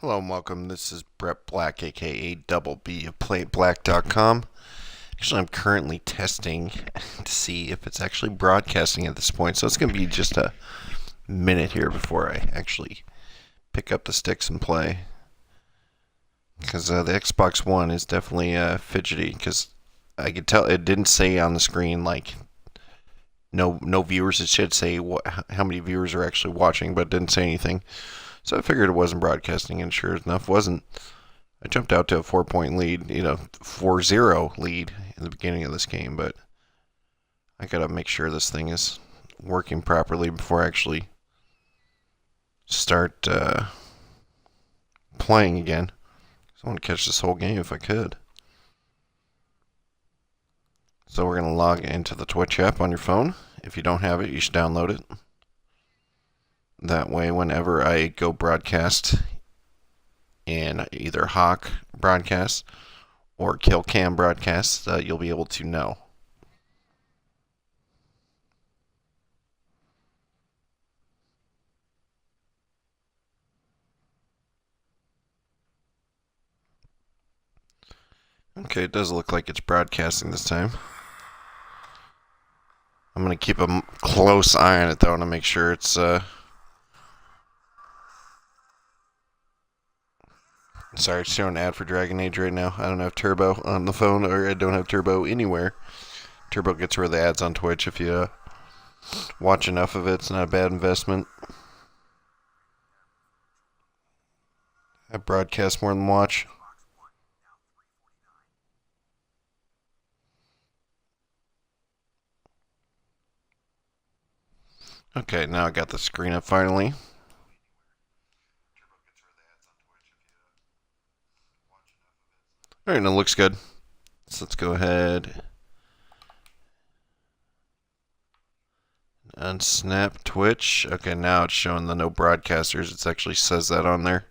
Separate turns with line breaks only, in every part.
Hello and welcome. This is Brett Black, aka DouBle of PlayBlack.com. Actually, I'm currently testing to see if it's actually broadcasting at this point, so it's going to be just a minute here before I actually pick up the sticks and play. Because the Xbox One is definitely fidgety, because I could tell it didn't say on the screen like no viewers. It should say how many viewers are actually watching, but it didn't say anything. So I figured it wasn't broadcasting, and sure enough, wasn't. I jumped out to a 4-point lead, 4-0 lead in the beginning of this game, but I gotta make sure this thing is working properly before I actually start playing again. I want to catch this whole game if I could. So we're gonna log into the Twitch app on your phone. If you don't have it, you should download it. That way, whenever I go broadcast in either Hawk broadcast or Kill Cam broadcast, you'll be able to know. Okay, it does look like it's broadcasting this time. I'm going to keep a close eye on it, though, to make sure it's Sorry, it's showing an ad for Dragon Age right now. I don't have Turbo on the phone, or I don't have Turbo anywhere. Turbo gets rid of the ads on Twitch if you watch enough of it. It's not a bad investment. I broadcast more than watch. Okay, now I got the screen up finally. Alright, now it looks good. So let's go ahead and unsnap Twitch. Okay, now it's showing the no broadcasters. It actually says that on there.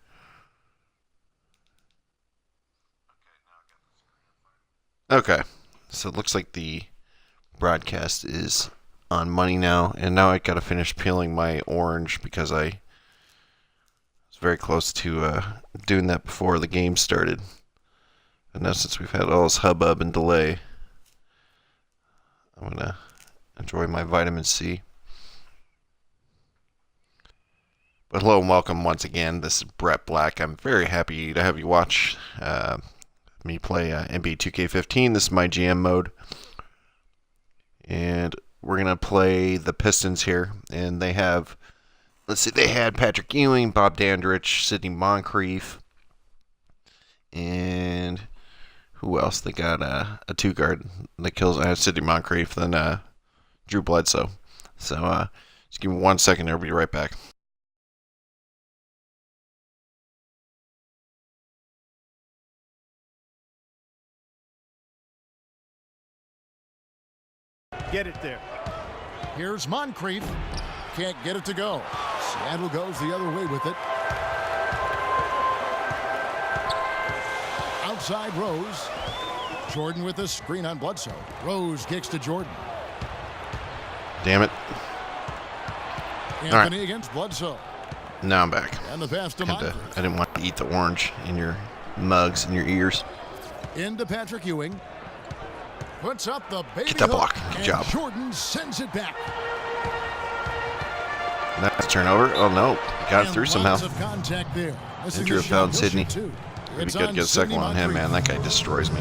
Okay, so it looks like the broadcast is on money now, and now I gotta finish peeling my orange because I was very close to doing that before the game started. And now since we've had all this hubbub and delay, I'm gonna enjoy my vitamin C. But hello and welcome once again. This is Brett Black. I'm very happy to have you watch me play NBA 2K15. This is my GM mode. And we're going to play the Pistons here. And they have, let's see, they had Patrick Ewing, Bob Dandridge, Sidney Moncrief, and who else? They got a two-guard that kills Sidney Moncrief, then Drew Bledsoe. So just give me 1 second. I'll be right back.
Get it there.
Here's Moncrief. Can't get it to go. Seattle goes the other way with it. Outside Rose. Jordan with the screen on Bledsoe. Rose kicks to Jordan.
Damn it.
Anthony against Bledsoe.
Now I'm back.
And the pass to Moncrief.
I didn't want to eat the orange in your mugs and your ears.
Into Patrick Ewing. Puts up the baby
Get that block. Good job.
Jordan sends it back.
That's turnover. Oh no, got it through somehow. Andrew found Sidney. Pretty good to get a second one on him, man. That guy destroys me.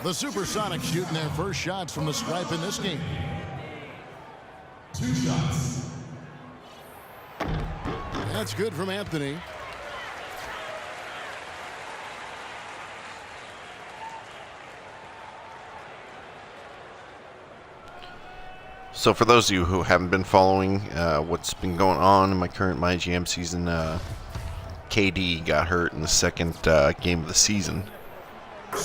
The Supersonics shooting their first shots from the stripe in this game. 2 shots. That's good from Anthony.
So for those of you who haven't been following what's been going on in my current MyGM season, KD got hurt in the second game of the season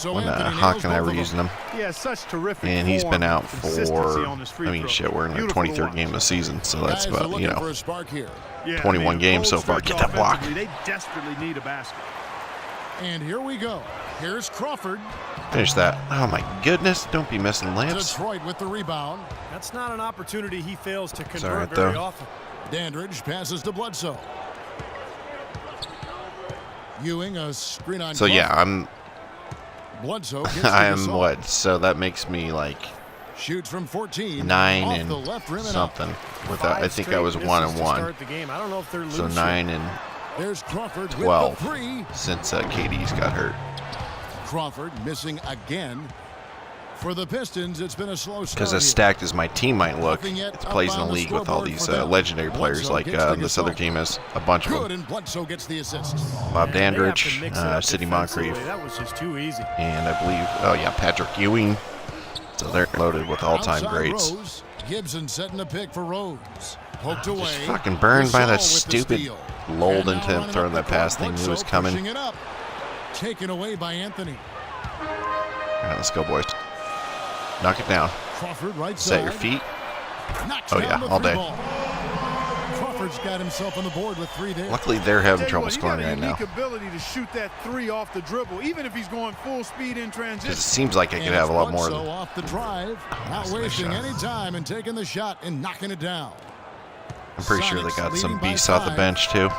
when Hawk and I were using him.
Yeah, such terrific.
And he's been out for, I mean, shit, we're in the 23rd game of the season, so that's about, 21 games so far. Get that block.
They desperately need a basket.
And here we go. Here's Crawford.
Finish that. Oh my goodness. Don't be missing layups.
Detroit with the rebound.
That's not an opportunity he fails to convert
alright,
very
though.
often.
Dandridge passes to Bledsoe. Ewing, a screen on
So yeah, I'm
Bledsoe gets to
I'm
Gasol.
what? So that makes me like
Shoots from 14.
9
off
and
the left rim and
something.
up.
Without, I think I was 1 and 1.
Start the game. I don't know if they're
So
losing.
9 and
There's Crawford
12
with the three.
since KD's got hurt.
Crawford missing again. For the Pistons, it's been a slow start.
Because as
here.
stacked as my team might look,
Nothing yet
it's
up
plays in the
on the
league with all
scoreboard
these
for them.
legendary players
Bledsoe
like
gets to
this other
Gasol.
team has a bunch of
Good,
them.
and Bledsoe gets the assist.
Bob
They have to
Dandridge,
mix it up
Sidney
defensively.
Moncrief,
That was just too easy.
and I believe, oh yeah, Patrick Ewing. So they're loaded with all-time
Outside
greats.
Rose. Gibson setting a pick for Rose. Poked away.
Just fucking burned by that
Gasol with the
stupid
steal.
lulled
And
into
now
him
running
throwing
up
that
the
pass
court,
thing. Knew it was
Bledsoe
coming.
pushing it up. Taken away by Anthony.
All right, let's go, boys. Knock it down.
Crawford right
Set
side.
your feet.
Knocks
Oh,
down
yeah,
the
all
three
day.
ball. Crawford's got himself on the board with 3 there.
Luckily, they're having
Tell you
trouble
what, he
scoring
got a
right now.
unique ability to shoot that three off the dribble, even if he's going full speed in
Because it
transition.
seems like I could
And
have a lot
Bledsoe
more than.
off the drive. Not
that's a nice
wasting
shot.
any time and taking the shot and knocking it down.
I'm pretty sure they
Sonics
got some
leading by
beasts off the
5.
bench, too.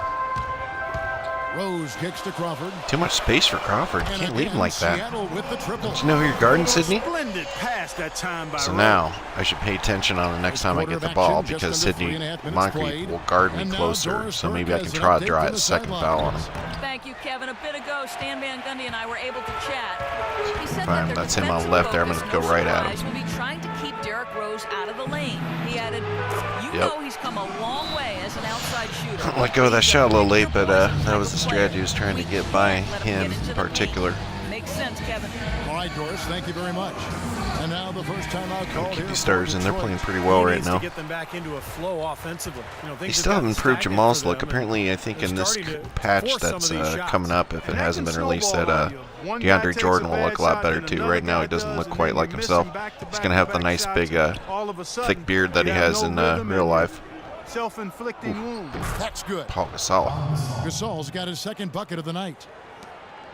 Rose kicks to Crawford.
Too much space for Crawford.
And
Can't leave him
again,
like that.
Seattle with the triple.
Did you know who you're guarding, Sydney?
Splendid pass that time by
So
Rose.
now I should pay attention on the next time I get the ball because Sidney Moncrief will guard me closer. So maybe I can try a second foul on him.
Thank you, Kevin. A bit ago, Stan Van Gundy and I were able to chat. He said
Fine,
that their
that's him on
defensive
left there. I'm
focus,
gonna go
no
right at him.
surprise, will be trying to keep Derrick Rose out of the lane. He added, you
Yep.
know he's come a long way as an outside shooter.
Let go of that shot a little late, but that was the strategy I was trying to get by him in particular.
Makes sense, Kevin.
All right, Doris, thank you very much. And now the first time out called
Keep
here
these
for
stars in. They're
Detroit.
playing pretty well
He
right
needs
now.
to get them back into a flow offensively. You know,
They
things
still
have
haven't
gotten
improved
stagnant
Jamal's
for
look.
them,
Apparently, I think
and
in this
starting to
patch
force some
that's
of these shots.
coming up, if it
And that
hasn't
can
been released,
snowball
that
on you. One guy
DeAndre
takes
Jordan
a
will
bad
look a lot
shot,
better
then
too.
another
Right now,
guy
he doesn't
does,
look
and
quite
then
like
you're
himself.
missing back-to-back
He's gonna have the
back
nice
shots,
big,
and all of a sudden,
thick beard that he
you have
has
no
in
rhythm
real
and
life.
Self-inflicting wounds.
That's good.
Paul Gasol.
Gasol's got his second bucket of the night.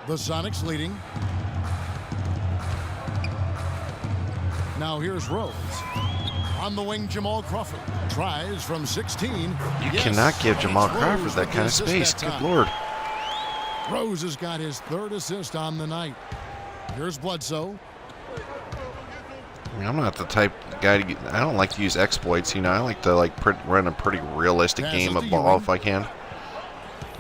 The Sonics leading. Now here's Rose. On the wing, Jamal Crawford. Tries from 16.
You cannot give Jamal Crawford that kind of space. Good lord.
Rose has got his third assist on the night. Here's Bledsoe.
I mean, I'm not the type of guy to get. I don't like to use exploits. You know, I like to run a pretty realistic
Passes
game of
to
ball
Ewing.
if I can.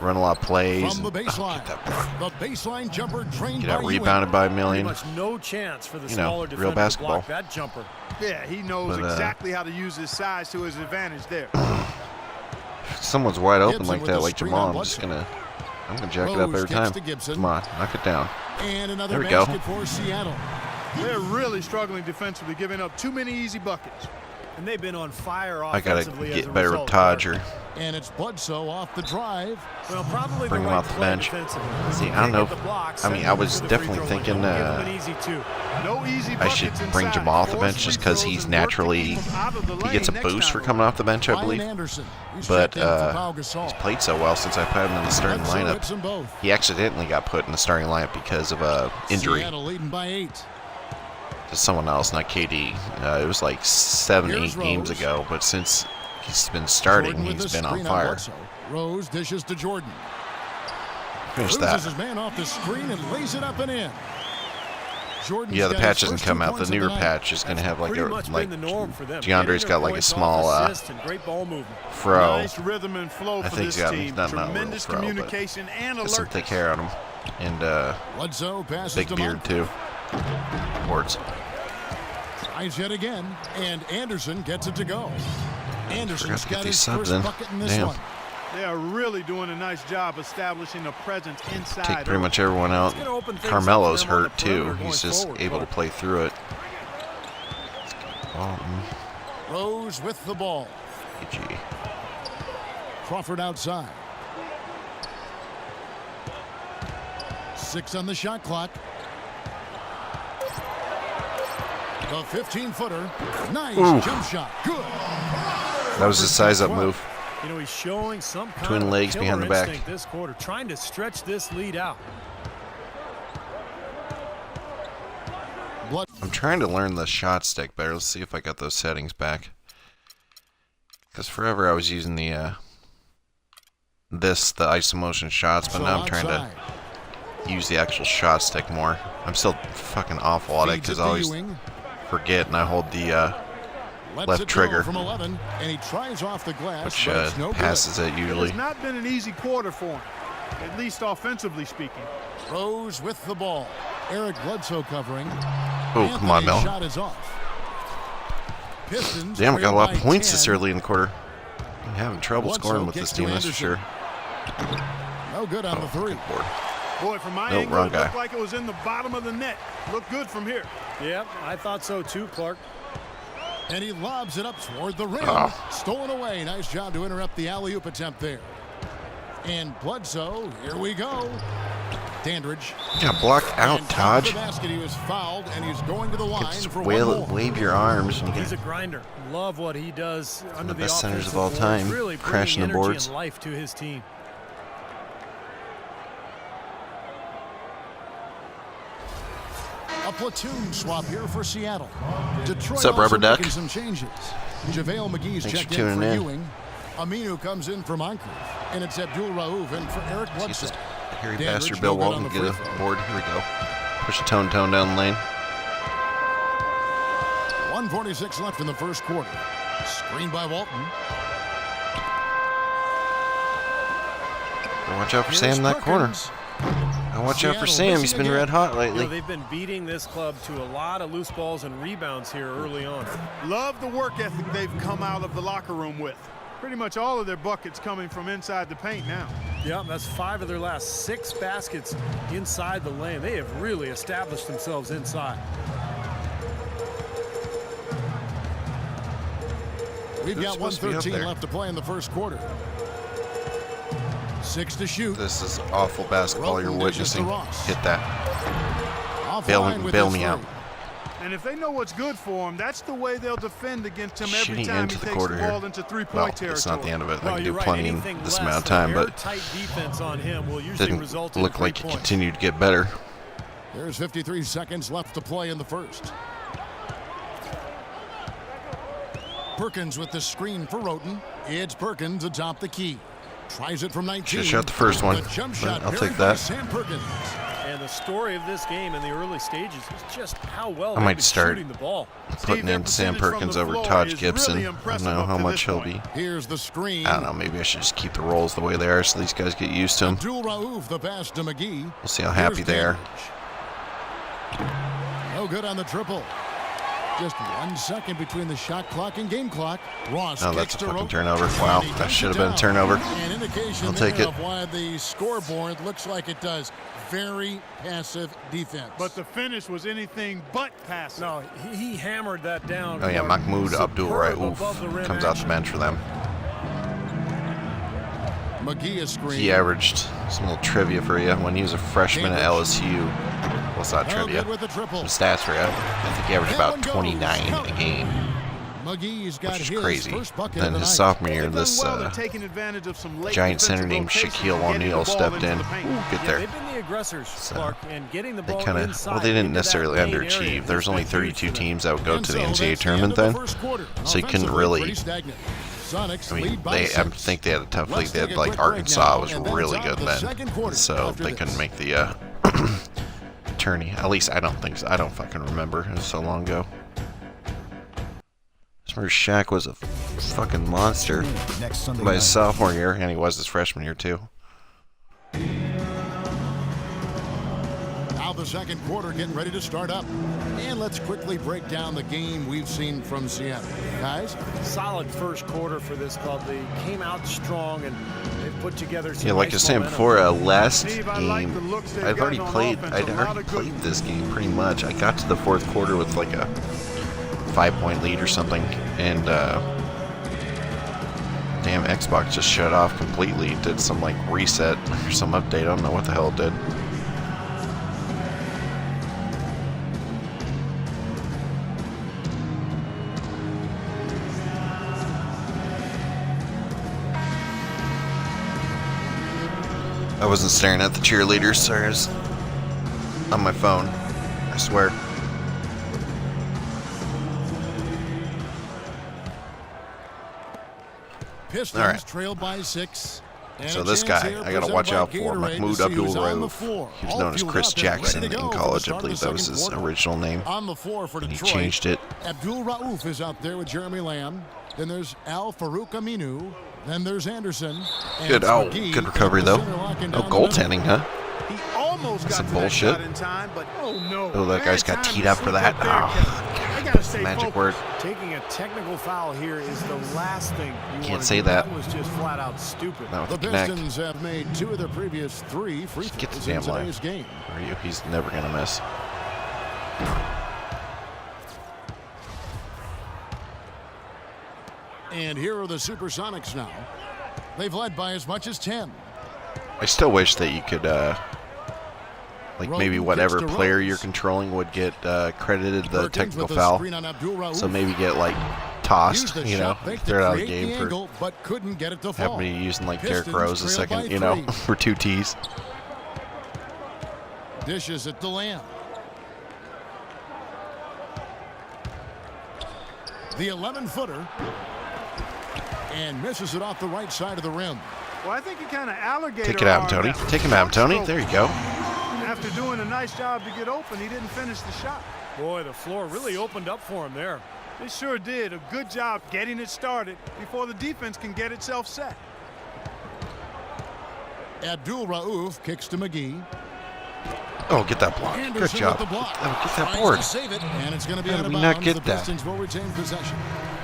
Run a lot of plays.
From the
and- oh,
baseline.
get that block.
The baseline jumper trained
Get
by
out
Ewing.
rebounded by a
Pretty
million.
much no chance for the
You know,
smaller
real
defender to
basketball.
block that jumper. Yeah, he knows
But,
exactly how to use his size to his advantage there.
If someone's wide open
Gibson
like
with
that,
the
like
screen
Jamal,
on
I'm gonna jack it up
Rose
every
gets
time.
to Gibson.
Come on, knock it down.
And another
There we go.
basket for Seattle.
They're really struggling defensively, giving up too many easy buckets. And they've been on fire
I gotta
offensively as a
get better with
result.
Todger.
And it's Bledsoe off the drive.
Well, probably
Bring
the
him
right
off the
play
bench.
defensively.
See,
You
I don't
can't
know
get
if-
the blocks,
I mean,
send
I
him
was
to the
definitely
free throw line.
thinking,
Don't give him an easy two. No easy
I should
buckets
bring
inside.
Jamal off the
Force
bench just
free
because
throws
he's
and work to
naturally
keep him out of the
he gets a
lane next
boost
time
for coming off the bench, I
Ryan
believe.
Anderson. He's
But
checked in for Pau Gasol.
he's played so well since I put him in the starting
Bledsoe hits
lineup.
them both.
He accidentally got put in the starting lineup because of a injury
Seattle leading by 8.
to someone else, not KD. It was like 7,
Here's
8 games
Rose.
ago, but since he's been starting,
Jordan with
he's
the
been on
screen
fire.
Bledsoe. Rose dishes to Jordan.
Finish
Loses
that.
his man off the screen and lays it up and in. Jordan's
Yeah, the
got
patch
his
doesn't
first
come
2
out. The
points of
newer
night.
patch is going to have like
Pretty
a
much
like
been the norm for them.
DeAndre's
Getting
got
their
like a
points off
small
assists and great ball movement.
fro.
Nice rhythm and flow
I
for
think
this
he's got
team.
not a real
Tremendous
fro, but
communication and
got some thick
alertness.
hair on him and
Bledsoe passes
big
to
beard
Moncrief.
too. Warts.
Tries yet again, and Anderson gets it to go. Anderson's
to get
got
these
his
subs
first
in.
bucket in this
Damn.
one.
They are really doing a nice job establishing a presence inside.
Take pretty much everyone out.
gonna open things up
Carmelo's
for them on
hurt
the
too.
perimeter
He's
going
just
forward.
able to play through it.
Rose with the ball.
PG.
Crawford outside. 6 on the shot clock. The 15-footer. Nice
Oof.
jump shot. Good.
That was his size-up move.
You know, he's showing some kind
Between
of
legs
killer
behind the back.
instinct this quarter, trying to stretch this lead out.
Blood.
I'm trying to learn the shot stick better. Let's see if I got those settings back. Because forever I was using the the isomotion shots, but now I'm trying to use the actual shot stick more. I'm still fucking awful at it because I always forget and I hold the left trigger,
from 11, and he tries off the glass,
which
but it's no
passes it usually.
It's not been an easy quarter for him, at least offensively speaking.
Rose with the ball. Eric Bledsoe covering.
Oh, come on, Mel.
Shot is off. Pistons
Damn, we got a lot of
trail by
points
10.
this early in the quarter. I'm having trouble
Bledsoe
scoring with
kicks
this
to
team, that's for
Anderson.
sure.
No good on the three.
Good board.
Boy, from my
Nope,
angle,
wrong
it
guy.
looked like it was in the bottom of the net. Looked good from here.
Yep, I thought so too, Clark.
And he lobs it up toward the rim.
Oh.
Stolen away. Nice job to interrupt the alley-oop attempt there. And Bledsoe, here we go. Dandridge.
Got blocked out,
And top of the
Taj.
basket, he was fouled, and he's going to the line
Just
for one more.
wave your arms. And you
He's
get
a grinder. Love what he does under
the best centers of
offensive
all
boards.
time,
Really
crashing the
bringing energy
boards.
and life to his team.
A platoon swap here for Seattle. Detroit
What's up, Rubber
also
Duck?
making some changes. JaVale McGee's
Thanks
checked
for
in
tuning
for
in.
Ewing. Aminu comes in for Moncrief. And it's Abdul Rauf in for Eric Bledsoe.
Jesus. Harry
Dandridge,
bastard
no
Bill
good on
Walton
the
get a
free throw.
board. Here we go. Push a tone down the lane.
1:46 left in the first quarter. Screen by Walton.
Watch out for
Here's
Sam in that corner.
Perkins.
Watch out for
Seattle
Sam. He's been
missing
red
again.
hot
You know,
lately.
they've been beating this club to a lot of loose balls and rebounds here early on.
Love the work ethic they've come out of the locker room with. Pretty much all of their buckets coming from inside the paint now.
Yep, that's 5 of their last 6 baskets inside the lane. They have really established themselves inside.
We've
Who's
got
supposed to be up
1:13
there?
left to play in the first quarter. 6 to shoot.
This is awful basketball you're
Roten dishes to
witnessing.
Ross.
Hit that.
Offline with
bail
his
me
three.
out.
And if they know what's good for him, that's the way they'll defend against him every
Shitty
time
end
he
to the
takes
quarter
the
here.
ball into three-point
Well,
territory.
it's not the end of it. I
No,
can do
you're right.
plenty in
Anything
this
less
amount of
than
time, but
airtight defense on him will usually
didn't
result in
look
3
like it
points.
continued to get better.
There's 53 seconds left to play in the first. Perkins with the screen for Roten. It's Perkins atop the key. Tries it from 19.
Should've shot the first one,
The jump
but
shot
I'll
buried
take
by
that.
Sam Perkins.
And the story of this game in the early stages is just how well
I
they've
might
been
start
shooting the ball.
Putting
their
in Sam
percentage from
Perkins
the
over
floor
Taj
is
Gibson.
really
I don't
impressive
know
up
how
to
much
this
he'll
point.
be.
Here's the screen.
I don't know. Maybe I should just keep the rolls the way they are so these guys get used to them.
Abdul Rauf, the pass to McGee.
We'll see how happy
Here's
they are.
Dandridge. No good on the triple. Just 1 second between the shot clock and game clock. Ross
Oh,
kicks
that's a
to
fucking
Roten.
turnover. Wow,
And he
that
dumps
should
it
have been a
down.
turnover.
An indication
I'll take
there
it.
of why the scoreboard looks like it does. Very passive defense.
But the finish was anything but passive.
No, he hammered that down.
Oh yeah,
Clark.
Mahmoud Abdul
Superb
Rauf
above the rim
comes off the
action.
bench for them.
McGee is screen.
He averaged some little trivia for you when he was a freshman at LSU. Well, it's not
No
trivia.
good with the triple.
Some stats for you. I think he averaged
That
about
one goes.
29 a game,
McGee's got
which is
his
crazy.
first bucket
Then
of the
his
night.
sophomore year,
They've done
this
well. They're taking advantage of some late
giant center
defensive
named
rotations
Shaquille
and getting
O'Neal
the ball
stepped
into
in.
the paint.
Ooh, get
Yeah,
there.
they've been the aggressors, Clark, and getting the
They
ball
kind of,
inside.
well, they didn't
into that
necessarily
paint area
underachieve. There was
has
only
been huge
32
for them.
teams that would go
And
to the
so
NCAA
that's
tournament
the end
then.
of the first quarter.
So you couldn't
Offensively,
really.
pretty stagnant. Sonics
I mean,
lead by
I
6.
think they had a tough league.
Let's
They had
take a
like
quick break
Arkansas
now,
was
and then
really
it's on
good
to the
then,
second quarter
so
after
they
this.
couldn't make the tourney. At least I don't think so. I don't fucking remember. It was so long ago. I remember Shaq was a fucking monster
Next Sunday
by
night.
his sophomore year, and he was his freshman year too.
Now the second quarter getting ready to start up. And let's quickly break down the game we've seen from Seattle. Guys,
Solid first quarter for this club. They came out strong and they've put together some
Yeah, like I
nice
was saying
momentum.
before, last
Steve, I like the
game,
looks they've
I'd already
gotten on
played.
offense.
I'd
A lot
already
of good-
played this game pretty much. I got to the fourth quarter with like a 5-point lead or something, and damn, Xbox just shut off completely. It did some like reset or some update. I don't know what the hell it did. I wasn't staring at the cheerleaders, sorry. I was on my phone. I swear.
Pistons trail by 6. And
So this guy, I got to watch out for, Mahmoud Abdul-Rauf. He was known as Chris Jackson in college. I believe that was his original name.
On the floor for Detroit,
he changed it.
Abdul-Rauf is out there with Jeremy Lamb. Then there's Al-Farouq Aminu. Then there's Anderson.
Good. Oh, good recovery, though. Oh, goaltending, huh?
He almost got
Some
to that
bullshit.
shot in time, but oh no.
Oh, that guy's got teed up for that. Magic word.
Taking a technical foul here is the last thing you
Can't
want to
say
do.
that.
That was just flat out stupid.
Not
The
with the connect.
Pistons have made 2 of their previous 3 free
Get the
throws
damn
in
line.
today's game.
Are you? He's never going to miss.
And here are the Supersonics now. They've led by as much as 10.
I still wish that you could, like maybe
Roden
whatever
kicks to
player
Rose.
you're controlling would get credited the
Perkins
technical
with the
foul.
screen on Abdul-Rauf.
So maybe get like
Used
tossed,
the
you know,
shot fake to
throw it out of the
create
game
the
for
angle, but couldn't get it to fall.
having to be using like Derrick
Pistons
Rose a
trail by
second, you know,
3.
for 2 T's.
Dishes it to Lamb. The 11-footer. And misses it off the right side of the rim.
Well, I think he kind of alligator.
Take it out,
armed
Tony.
that
Take him out, Tony.
stroke.
There you go.
After doing a nice job to get open, he didn't finish the shot.
Boy, the floor really opened up for him there.
They sure did a good job getting it started before the defense can get itself set.
Abdul-Rauf kicks to McGee.
Oh, get that block. Good
Anderson
job.
with the block.
Get that
Tries
board.
to save it, and it's going to be
How
out
did
of
we not
bounds.
get
The
that?
Pistons will retain possession.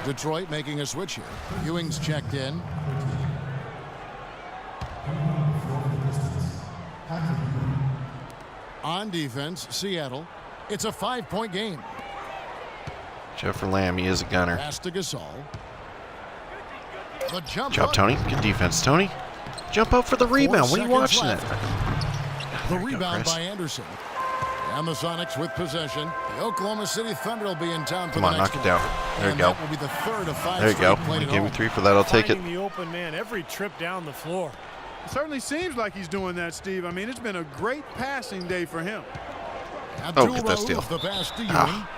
Detroit making a switch here. Ewing's checked in. On defense, Seattle. It's a 5-point game.
Jeffrey Lamb, he is a gunner.
Pass to Gasol. The jump
Good job,
hook.
Tony. Good defense, Tony. Jump up for the
4
rebound. What are you
seconds
watching
left.
that?
The
There you go,
rebound
Chris.
by Anderson. And the Sonics with possession. The Oklahoma City Thunder will be in town for
Come
the
on,
next
knock it
one.
down. There you
And
go.
that will be the 3rd of 5
There you go.
straight played
You
at
gave me
home.
3 for that. I'll take it.
Finding the open man every trip down the floor.
It certainly seems like he's doing that, Steve. I mean, it's been a great passing day for him.
Oh, get that steal.
The pass to Ewing.
Ah.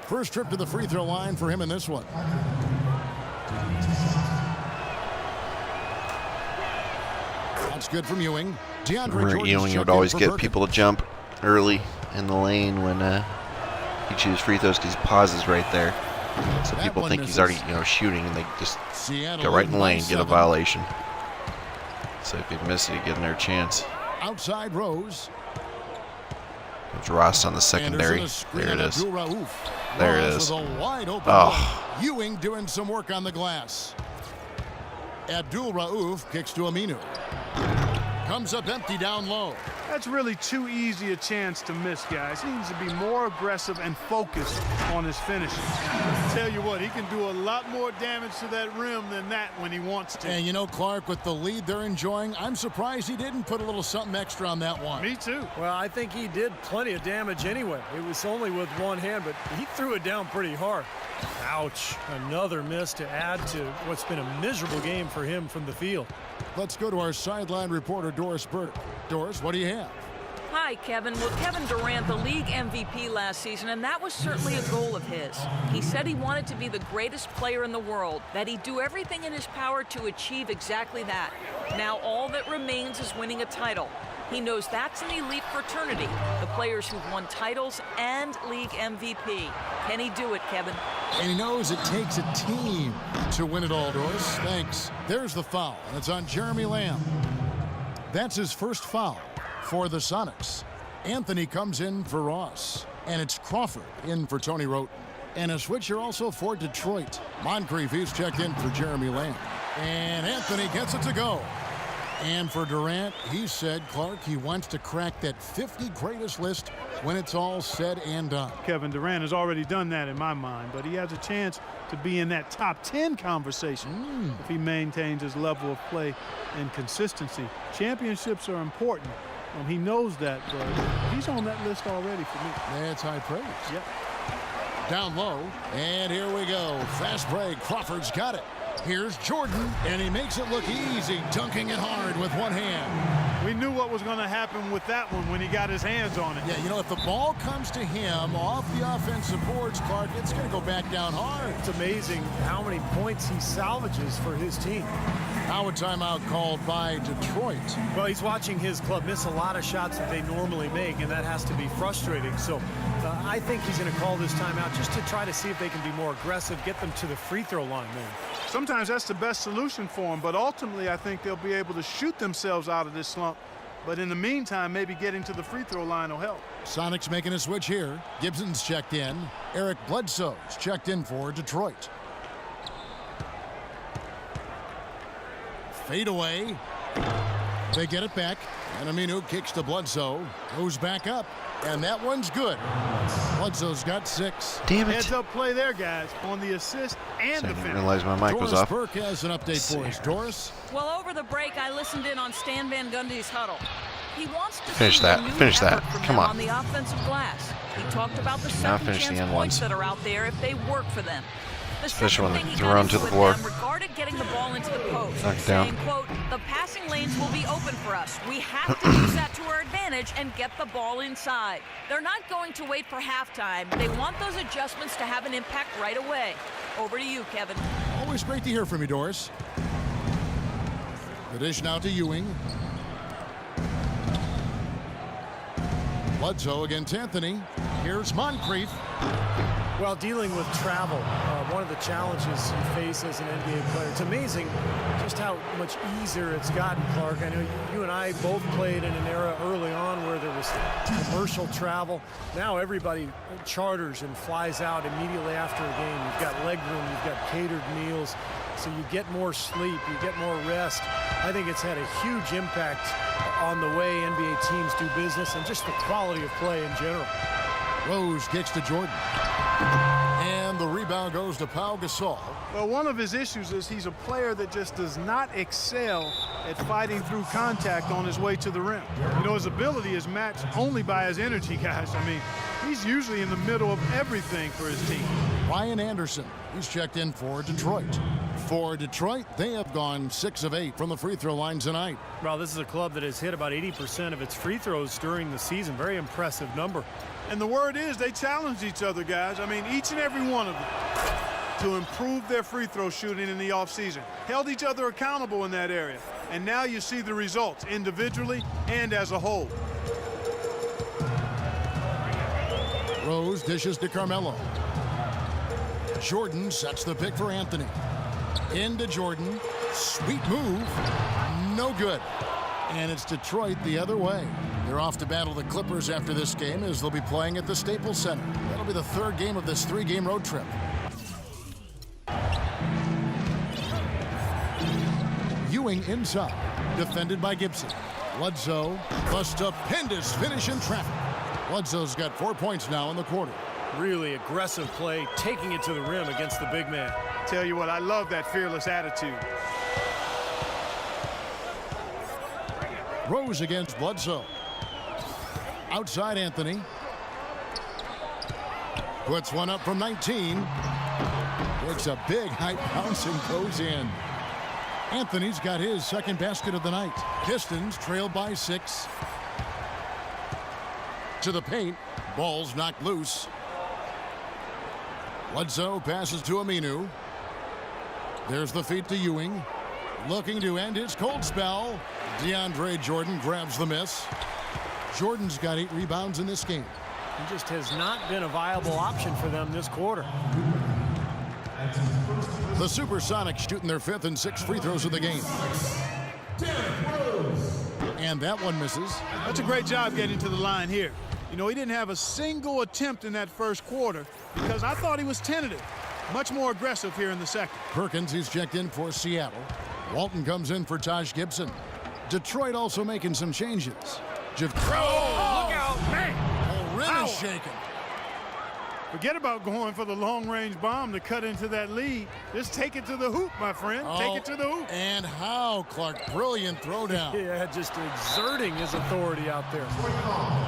First trip to the free throw line for him in this one. That's good from Ewing.
Remember, Ewing would always get people to jump early in the lane when he chooses free throws because he pauses right there. So
That
people
one
think he's
misses.
already, shooting, and they just
Seattle
go right in the lane, get a
7.
violation. So if you miss it, you get another chance.
Outside Rose.
There's Ross on the secondary.
Anderson, a screen
There it
on
is.
Abdul-Rauf.
There it
Rose
is.
with a wide open
Oh.
look. Ewing doing some work on the glass. Abdul-Rauf kicks to Aminu. Comes up empty down low.
That's really too easy a chance to miss, guys. He needs to be more aggressive and focused on his finishes. Tell you what, he can do a lot more damage to that rim than that when he wants to.
And you know, Clark, with the lead they're enjoying, I'm surprised he didn't put a little something extra on that one.
Me too.
Well, I think he did plenty of damage anyway. It was only with one hand, but he threw it down pretty hard. Ouch. Another miss to add to what's been a miserable game for him from the field.
Let's go to our sideline reporter, Doris Burdick. Doris, what do you have?
Hi, Kevin. Well, Kevin Durant, the league MVP last season, and that was certainly a goal of his. He said he wanted to be the greatest player in the world, that he'd do everything in his power to achieve exactly that. Now all that remains is winning a title. He knows that's an elite fraternity, the players who've won titles and league MVP. Can he do it, Kevin?
And he knows it takes a team to win it all, Doris. Thanks. There's the foul, and it's on Jeremy Lamb. That's his first foul for the Sonics. Anthony comes in for Ross, and it's Crawford in for Tony Roten. And a switcher also for Detroit. Moncrief, he's checked in for Jeremy Lamb. And Anthony gets it to go. And for Durant, he said, Clark, he wants to crack that 50 greatest list when it's all said and done.
Kevin Durant has already done that in my mind, but he has a chance to be in that top 10 conversation if he maintains his level of play and consistency. Championships are important, and he knows that, but he's on that list already for me.
That's high praise.
Yep.
Down low, and here we go. Fast break. Crawford's got it. Here's Jordan, and he makes it look easy, dunking it hard with one hand.
We knew what was going to happen with that one when he got his hands on it.
Yeah, you know, if the ball comes to him off the offensive boards, Clark, it's going to go back down hard.
It's amazing how many points he salvages for his team.
Now a timeout called by Detroit.
Well, he's watching his club miss a lot of shots that they normally make, and that has to be frustrating. So I think he's going to call this timeout just to try to see if they can be more aggressive, get them to the free throw line there.
Sometimes that's the best solution for them, but ultimately I think they'll be able to shoot themselves out of this slump. But in the meantime, maybe getting to the free throw line will help.
Sonics making a switch here. Gibson's checked in. Eric Bledsoe's checked in for Detroit. Fade away. They get it back. And Aminu kicks to Bledsoe. Goes back up. And that one's good. Bledsoe's got 6.
Damn it.
Heads up play there, guys, on the assist and
I
the
didn't
finish.
realize my mic was
Doris
off.
Burke has an update for us. Doris?
Well, over the break, I listened in on Stan Van Gundy's huddle. He wants to
Finish
see
that.
a new
Finish that.
effort from
Come
them
on.
on the offensive glass. He talked about the
Now
second
finish the
chance
end
points
ones.
that are out there if they work for them. The
Especially
second
when
thing he
they're
got
thrown to
into
the
with
floor.
them regarded getting the ball into the post,
Knock it down.
saying, quote, the passing lanes will be open for us. We have to use that to our advantage and get the ball inside. They're not going to wait for halftime. They want those adjustments to have an impact right away. Over to you, Kevin.
Always great to hear from you, Doris. The dish now to Ewing. Bledsoe against Anthony. Here's Moncrief.
Well, dealing with travel, one of the challenges you face as an NBA player. It's amazing just how much easier it's gotten, Clark. I know you and I both played in an era early on where there was commercial travel. Now everybody charters and flies out immediately after a game. You've got leg room, you've got catered meals, so you get more sleep, you get more rest. I think it's had a huge impact on the way NBA teams do business and just the quality of play in general.
Rose kicks to Jordan. And the rebound goes to Pau Gasol.
Well, one of his issues is he's a player that just does not excel at fighting through contact on his way to the rim. You know, his ability is matched only by his energy, guys. I mean, he's usually in the middle of everything for his team.
Ryan Anderson, he's checked in for Detroit. For Detroit, they have gone 6 of 8 from the free throw line tonight.
Well, this is a club that has hit about 80% of its free throws during the season. Very impressive number.
And the word is they challenge each other, guys. I mean, each and every one of them to improve their free throw shooting in the offseason. Held each other accountable in that area. And now you see the results individually and as a whole.
Rose dishes to Carmelo. Jordan sets the pick for Anthony. Into Jordan. Sweet move. No good. And it's Detroit the other way. They're off to battle the Clippers after this game as they'll be playing at the Staples Center. That'll be the 3rd game of this 3-game road trip. Ewing inside. Defended by Gibson. Bledsoe. The stupendous finish in traffic. Bledsoe's got 4 points now in the quarter.
Really aggressive play, taking it to the rim against the big man.
Tell you what, I love that fearless attitude.
Rose against Bledsoe. Outside Anthony. Puts one up from 19. Takes a big high bounce and goes in. Anthony's got his 2nd basket of the night. Pistons trail by 6. To the paint. Ball's knocked loose. Bledsoe passes to Aminu. There's the feed to Ewing. Looking to end his cold spell. DeAndre Jordan grabs the miss. Jordan's got 8 rebounds in this game.
He just has not been a viable option for them this quarter.
The Supersonics shooting their 5th and 6th free throws of the game. And that one misses.
That's a great job getting to the line here. You know, he didn't have a single attempt in that first quarter because I thought he was tentative. Much more aggressive here in the second.
Perkins, he's checked in for Seattle. Walton comes in for Taj Gibson. Detroit also making some changes.
Look out, man!
The rim is shaking.
Forget about going for the long-range bomb to cut into that lead. Just take it to the hoop, my friend. Take it to the hoop.
And how, Clark? Brilliant throwdown.
Yeah, just exerting his authority out there.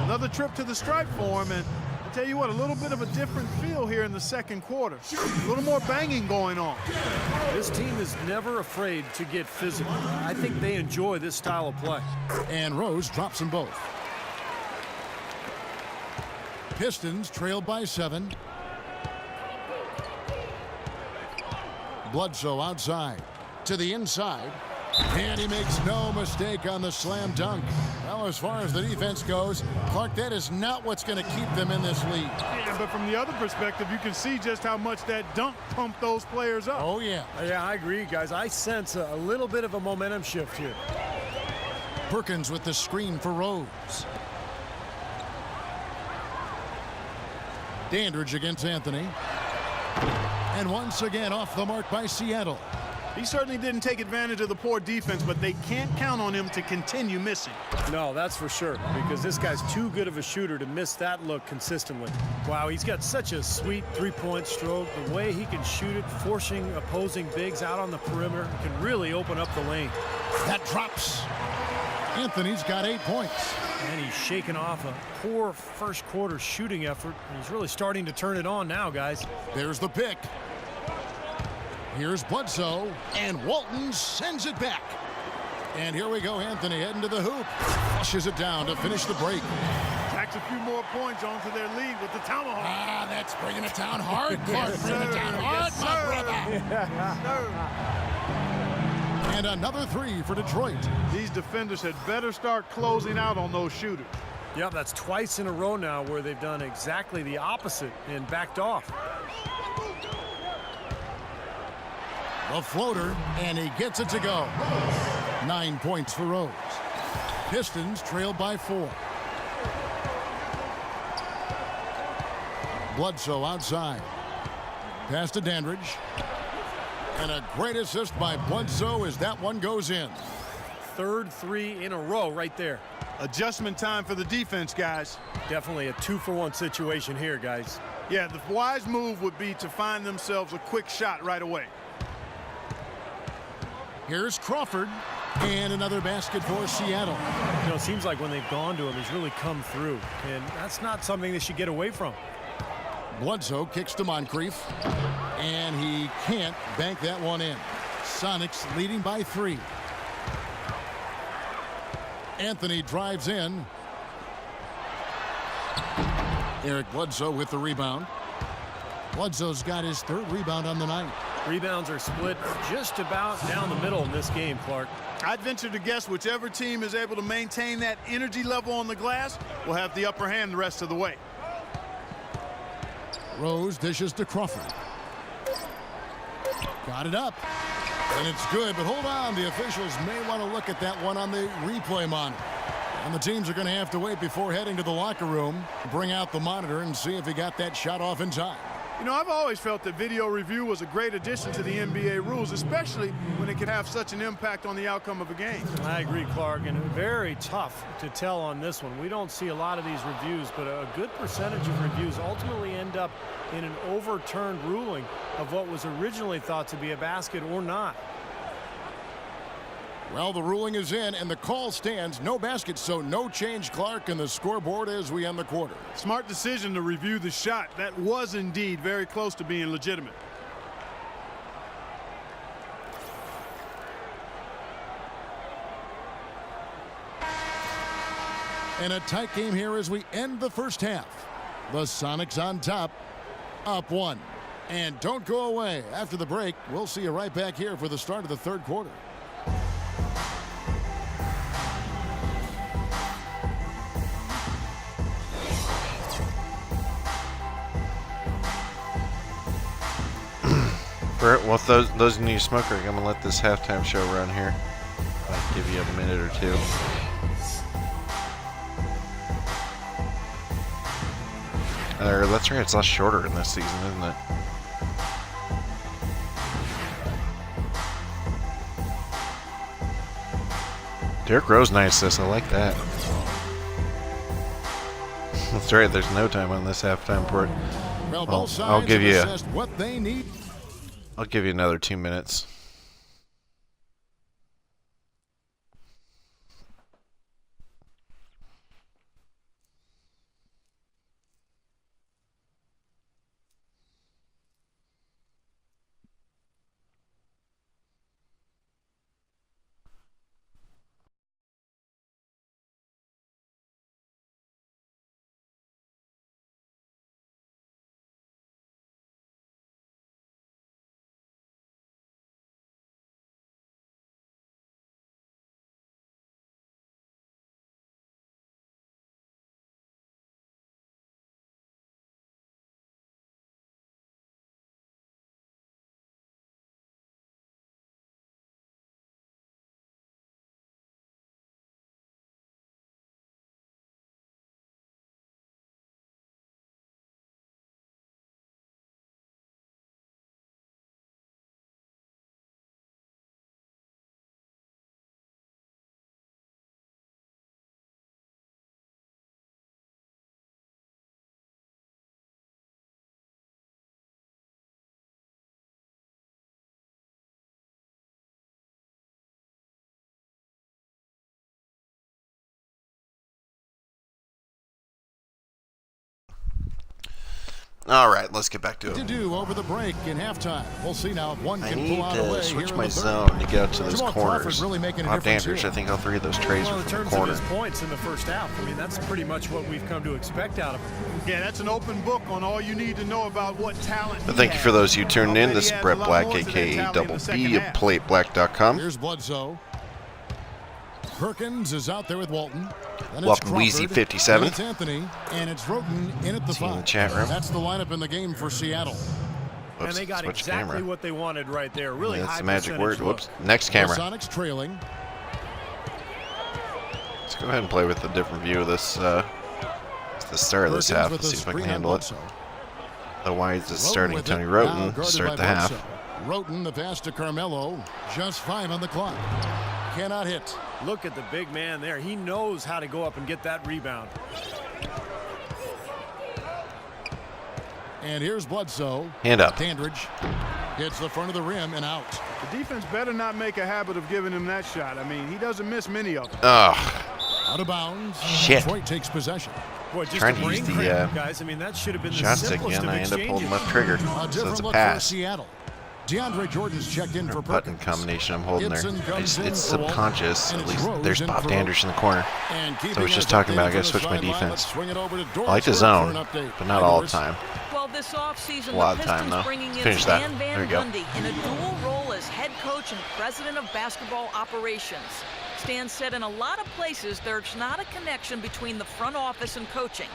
Another trip to the stripe for him, and tell you what, a little bit of a different feel here in the second quarter. A little more banging going on.
This team is never afraid to get physical. I think they enjoy this style of play.
And Rose drops them both. Pistons trail by 7. Bledsoe outside to the inside. And he makes no mistake on the slam dunk. Well, as far as the defense goes, Clark, that is not what's going to keep them in this league.
Yeah, but from the other perspective, you can see just how much that dunk pumped those players up.
Oh, yeah.
Yeah, I agree, guys. I sense a little bit of a momentum shift here.
Perkins with the screen for Rose. Dandridge against Anthony. And once again off the mark by Seattle.
He certainly didn't take advantage of the poor defense, but they can't count on him to continue missing.
No, that's for sure, because this guy's too good of a shooter to miss that look consistently. Wow, he's got such a sweet three-point stroke. The way he can shoot it, forcing opposing bigs out on the perimeter, can really open up the lane.
That drops. Anthony's got 8 points.
And he's shaking off a poor first quarter shooting effort. He's really starting to turn it on now, guys.
There's the pick. Here's Bledsoe, and Walton sends it back. And here we go, Anthony heading to the hoop. Flushes it down to finish the break.
Tacks a few more points onto their lead with the tomahawk.
Ah, that's bringing it down hard, Clark. Bringing it down hard, my brother. And another 3 for Detroit.
These defenders had better start closing out on those shooters.
Yeah, that's twice in a row now where they've done exactly the opposite and backed off.
A floater, and he gets it to go. 9 points for Rose. Pistons trail by 4. Bledsoe outside. Pass to Dandridge. And a great assist by Bledsoe as that one goes in.
Third 3 in a row right there.
Adjustment time for the defense, guys.
Definitely a 2-for-1 situation here, guys.
Yeah, the wise move would be to find themselves a quick shot right away.
Here's Crawford, and another basket for Seattle.
You know, it seems like when they've gone to him, he's really come through, and that's not something they should get away from.
Bledsoe kicks to Moncrief, and he can't bank that one in. Sonics leading by 3. Anthony drives in. Eric Bledsoe with the rebound. Bledsoe's got his 3rd rebound on the night.
Rebounds are split just about down the middle in this game, Clark.
I'd venture to guess whichever team is able to maintain that energy level on the glass will have the upper hand the rest of the way.
Rose dishes to Crawford. Got it up. And it's good, but hold on. The officials may want to look at that one on the replay monitor. And the teams are going to have to wait before heading to the locker room, bring out the monitor and see if he got that shot off in time.
You know, I've always felt that video review was a great addition to the NBA rules, especially when it can have such an impact on the outcome of a game.
I agree, Clark, and very tough to tell on this one. We don't see a lot of these reviews, but a good percentage of reviews ultimately end up in an overturned ruling of what was originally thought to be a basket or not.
Well, the ruling is in, and the call stands. No basket, so no change, Clark, and the scoreboard as we end the quarter.
Smart decision to review the shot. That was indeed very close to being legitimate.
And a tight game here as we end the first half. The Sonics on top, up 1. And don't go away. After the break, we'll see you right back here for the start of the 3rd quarter.
Well, if those need a smoker, I'm gonna let this halftime show run here. I'll give you a minute or two. That's right, it's a lot shorter in this season, isn't it? Derrick Rose nice this. I like that. That's right. There's no time on this halftime port.
Well, both sides
I'll give you
assessed what they need.
I'll give you another 2 minutes. All right, let's get back to
To
it.
do over the break in halftime. We'll see now if one
I
can
need
pull out away
to switch
here
my
in the third.
zone to get out to those
Jamal
corners.
Crawford really making a
Bob
difference
Dandridge,
here.
I think all 3 of those trays
Well,
were
in
from the
terms of
corner.
his points in the first half, I mean, that's pretty much what we've come to expect out of him.
Yeah, that's an open book on all you need to know about what talent.
But
he
thank you
has.
for those of you tuning in.
I'll bet
This
he
is
adds
Brett
a lot
Black,
more to that
a.k.a.
tally in
Double
the second
B of
half.
PlateBlack.com.
Here's Bledsoe. Perkins is out there with Walton. Then it's
Welcome,
Crawford.
Wheezy57.
Then it's Anthony, and it's Roten in at the
See you in
5.
the chat room.
That's the lineup in the game for Seattle.
And
Whoops,
they got
switch
exactly
camera.
what they wanted right there. Really
Yeah,
high
that's the magic word.
percentage look.
Whoops. Next
The
camera.
Sonics trailing.
Let's go ahead and play with a different view of this. It's the start of this
Perkins
half.
with
Let's
a
see if I can
screen on
handle it.
Bledsoe.
Otherwise, it's
Roten
starting
with
Tony
it, now
Roten.
guarded
Start
by
the half.
Bledsoe. Roten, the pass to Carmelo. Just 5 on the clock. Cannot hit.
Look at the big man there. He knows how to go up and get that rebound.
And here's Bledsoe.
Hand up.
Dandridge hits the front of the rim and out.
The defense better not make a habit of giving him that shot. I mean, he doesn't miss many of them.
Ugh.
Out of bounds.
Shit.
Detroit takes possession.
Boy, just
Trying
a
to use
brain
the,
cramp, guys. I mean, that should have been the
Shot stick
simplest
again.
of
I end up holding
exchanges.
left trigger.
A
So
different
it's a
look for
pass.
Seattle. DeAndre Jordan's checked in for
Button
Perkins.
combination I'm holding there.
Gibson comes in
It's
for Walton,
subconscious.
and
At
it's
least
Rose
there's
in
Bob
for
Dandridge in the corner.
And
So I was
keeping
just
us
talking about I
updated
gotta
from
switch
the
my
sideline,
defense.
let's swing it over to
I like to
Dorsford
zone,
for an update.
but not
Hi,
all the
Doris.
time.
Well, this offseason,
A lot
the
of time,
Pistons
though.
bringing in
Finish that.
Stan
There
Van
you go.
Gundy in a dual role as head coach and president of basketball operations. Stan said in a lot of places there's not a connection between the front office and coaching.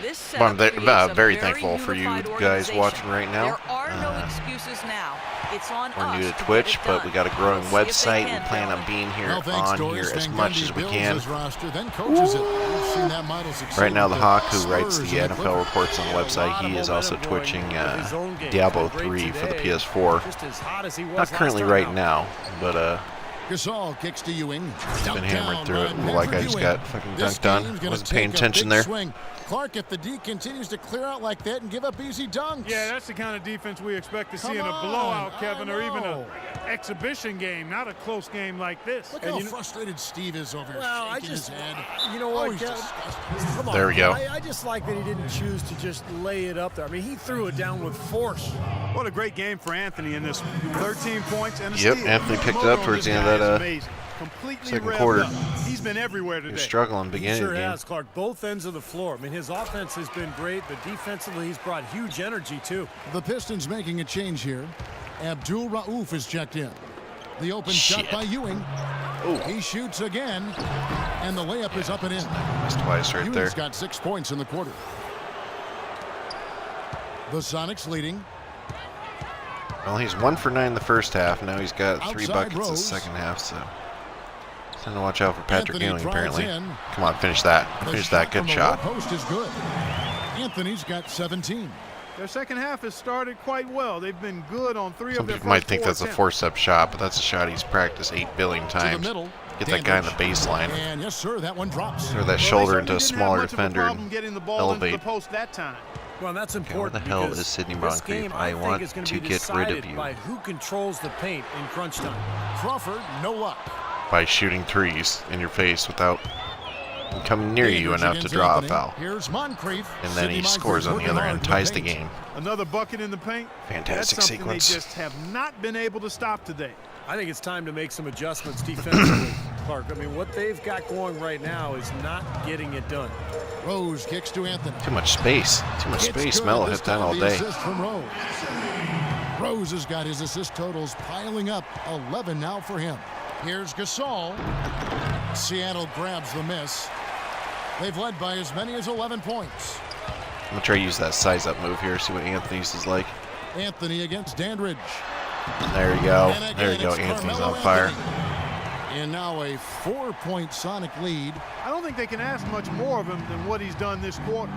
This
Well, I'm
setup creates a
very thankful for you
unified
guys
organization.
watching right now.
There are no excuses now. It's on
We're
us
new to
get
Twitch,
it
but
done.
we got a growing
We'll see if they
website.
can,
We plan on
gentlemen.
being here
Well, thanks,
on
Doris.
here as
Van
much
Gundy
as we
builds
can.
his roster, then coaches it. We've seen that model succeed
Right now, the
with
Hawk, who writes
Spurs
the
and
NFL
Clippers.
reports on the website, he is also twitching DouBle 3 for the PS4.
Just as hot as he was
Not
last
currently
time
right
out.
now, but
Gasol kicks to Ewing.
been hammered through it. Like I just got fucking dunked on. Wasn't paying attention there.
Swing. Clark, if the D continues to clear out like that and give up easy dunks.
Yeah, that's the kind of defense we expect to see in a
Come
blowout,
on,
Kevin,
I
or even
know.
an exhibition game, not a close game like this.
Look how frustrated Steve is over here,
Well,
shaking his head.
you know
Oh,
what,
he's
Kev?
disgusting.
Come on,
There we go.
I just like that he didn't choose to just lay it up there. I mean, he threw it down with force.
What a great game for Anthony in this. 13 points and a
Yep,
steal.
Anthony picked
Motor
up
on
towards
this
the end
guy
of that,
is amazing. Completely
second
revved
quarter.
up. He's been everywhere
He
today.
was struggling
He
beginning of
sure
the game.
has, Clark. Both ends of the floor. I mean, his offense has been great, but defensively, he's brought huge energy, too.
The Pistons making a change here. Abdul Rauf is checked in. The open shot
Shit.
by Ewing.
Ooh.
He shoots again, and the layup is up and in.
Missed twice right there.
Ewing's got 6 points in the quarter. The Sonics leading.
Well, he's 1 for 9 in the first half. Now he's got 3
Outside
buckets the
Rose.
second half, so time to watch out for Patrick
Anthony
Ewing,
drives
apparently.
in.
Come on, finish that.
The
Finish that.
from
Good
the
shot.
low post is good. Anthony's got 17.
Their second half has started quite well. They've been good on 3
Some
of their
people might
first
think
4
that's a
attempts.
four-step shot, but that's a shot he's practiced 8 billion
To the
times.
middle.
Get that guy in the
Dandridge.
baseline.
And yes, sir, that one drops.
Throw that
Well, they
shoulder into
certainly
a
didn't have
smaller
much of a
defender
problem
and
getting the ball into the
elevate.
post that time.
Well, that's
Okay, where
important
the hell
because
is Sidney
this
Moncrief?
game,
I
think,
want
is gonna
to
be
get rid of
decided
you.
by who controls the paint in crunch time.
Crawford, no luck.
By shooting threes in your face without coming near you
Dandridge
enough to
against
draw
Anthony.
a foul.
Here's Moncrief.
And then he
Sidney
scores on the
Moncrief
other
working
end,
hard in
ties the
paint.
game.
Another bucket in the paint.
Fantastic
That's something
sequence.
they just have not been able to stop today.
I think it's time to make some adjustments defensively, Clark. I mean, what they've got going right now is not getting it done.
Rose kicks to Anthony.
Too much space. Too much
It's
space.
good.
Melo
This
hit that
time
all
the
day.
assist from Rose. Rose has got his assist totals piling up. 11 now for him. Here's Gasol. Seattle grabs the miss. They've led by as many as 11 points.
I'm going to try to use that size-up move here, see what Anthony's is like.
Anthony against Dandridge.
There you go.
And again,
There you go.
it's
Anthony's
Carmelo
on fire.
Anthony. And now a 4-point Sonic lead.
I don't think they can ask much more of him than what he's done this quarter.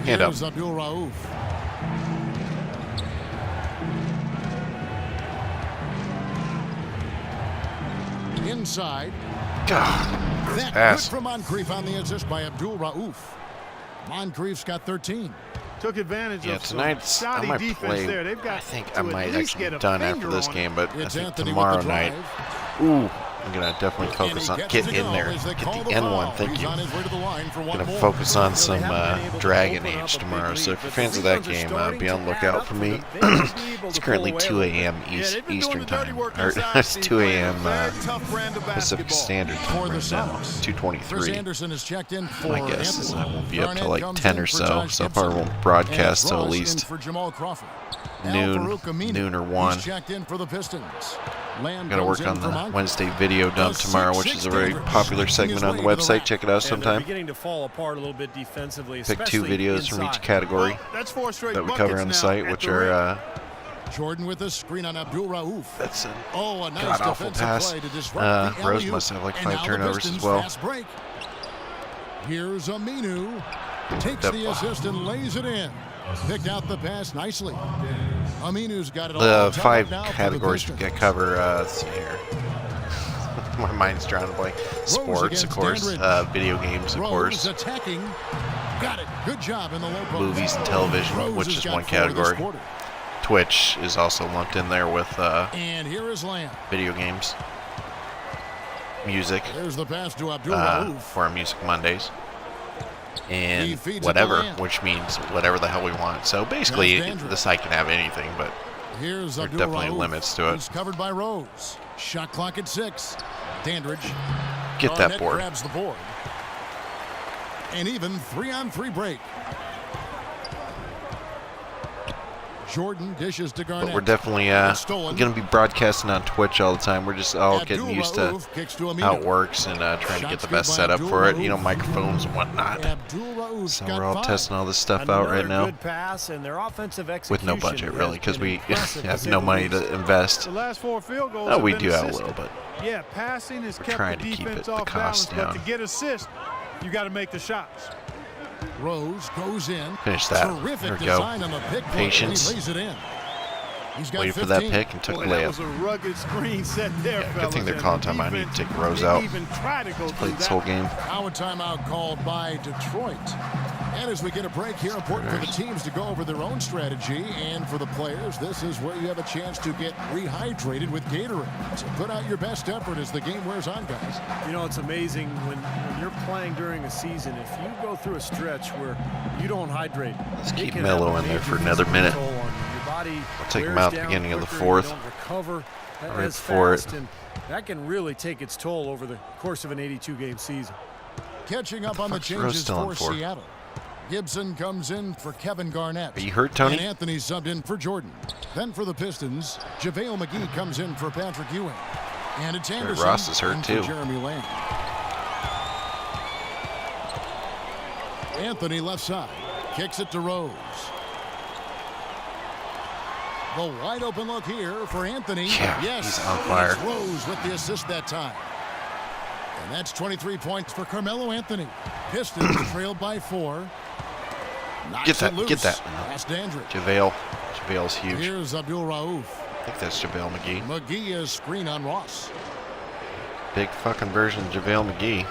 Hand up.
Here's Abdul Rauf. Inside.
God.
That
Pass.
good from Moncrief on the assist by Abdul Rauf. Moncrief's got 13.
Took advantage
Yeah,
of some
tonight I
shoddy
might
defense
play.
there. They've got
I think
to
I might
at least
actually
get
be
a
done
finger
after this
on it.
game, but I
It's
think
Anthony
tomorrow
with the
night.
drive.
Ooh, I'm going to definitely focus on, get in there, get the N1, thank you. I'm going to focus on some Dragon Age tomorrow, so if you're fans of that game, be on the lookout for me. It's currently 2 a.m. Eastern Time, or it's 2 a.m. Pacific Standard Time right now, 2:23. My guess is I won't be up till like 10 or so I probably won't broadcast till at least noon or 1. I'm gonna work on the Wednesday video dump tomorrow, which is a very popular segment on the website. Check it out sometime.
Beginning to fall apart a little bit defensively.
Pick 2 videos from each category that we cover on the site, which are
Jordan with a screen on Abdul Rauf.
That's a
nice
god-awful pass. Rose must have like 5 turnovers as well.
Here's Aminu. Takes the assist and lays it in. Picked out the pass nicely. Aminu's got it all.
The 5 categories we got cover. Let's see here. My mind's drawing a blank. Sports, of course. Video games, of course.
Attacking. Got it. Good job in the low post.
Movies and television, which is one category. Twitch is also lumped in there with
and here is Lamb.
Video games. Music.
There's the pass to Abdul Rauf.
For our Music Mondays. And whatever, which means whatever the hell we want. So basically, the site can have anything, but there are definitely limits to it.
He's covered by Rose. Shot clock at 6. Dandridge.
Get that board.
Grabs the board. And even 3-on-3 break. Jordan dishes to Garnett.
But we're definitely going to be broadcasting on Twitch all the time. We're just all getting used to how it works and trying to get the best setup for it. You know, microphones and whatnot. So we're all testing all this stuff out right now. With no budget, really, because we have no money to invest. Oh, we do have a little, but
yeah, passing is kept
trying
the
to keep
defense
the
off
costs
balance,
down.
but to get assists, you got to make the shots.
Rose goes in.
Finish that. There we go. Patience. Waited for that pick and took the
That was
layup.
a rugged screen set there,
Yeah, good
fellas,
thing they're
and
calling
the
time. I need to
defense
take Rose out.
didn't even try to go
Played
through
this
that.
whole game.
Now a timeout called by Detroit. And as we get a break here, important for the teams to go over their own strategy. And for the players, this is where you have a chance to get rehydrated with Gatorade. So put out your best effort as the game wears on, guys.
You know, it's amazing when you're playing during a season, if you go through a stretch where you don't hydrate.
Let's keep Melo in there for another minute. I'll take him out at the beginning of the 4th. Right for it.
And that can really take its toll over the course of an 82-game season.
Catching up on the changes for Seattle. Gibson comes in for Kevin Garnett.
Are you hurt, Tony?
And Anthony subbed in for Jordan. Then for the Pistons, JaVale McGee comes in for Patrick Ewing. And it's Anderson
Ross is hurt too.
Jeremy Lamb. Anthony left side. Kicks it to Rose. The wide open look here for Anthony.
Yeah,
yes,
he's on fire.
Rose with the assist that time. And that's 23 points for Carmelo Anthony. Pistons trailed by 4.
Get that. Get that.
That's Dandridge.
JaVale's huge.
Here's Abdul Rauf.
I think that's JaVale McGee.
McGee is screen on Ross.
Big fucking version of JaVale McGee.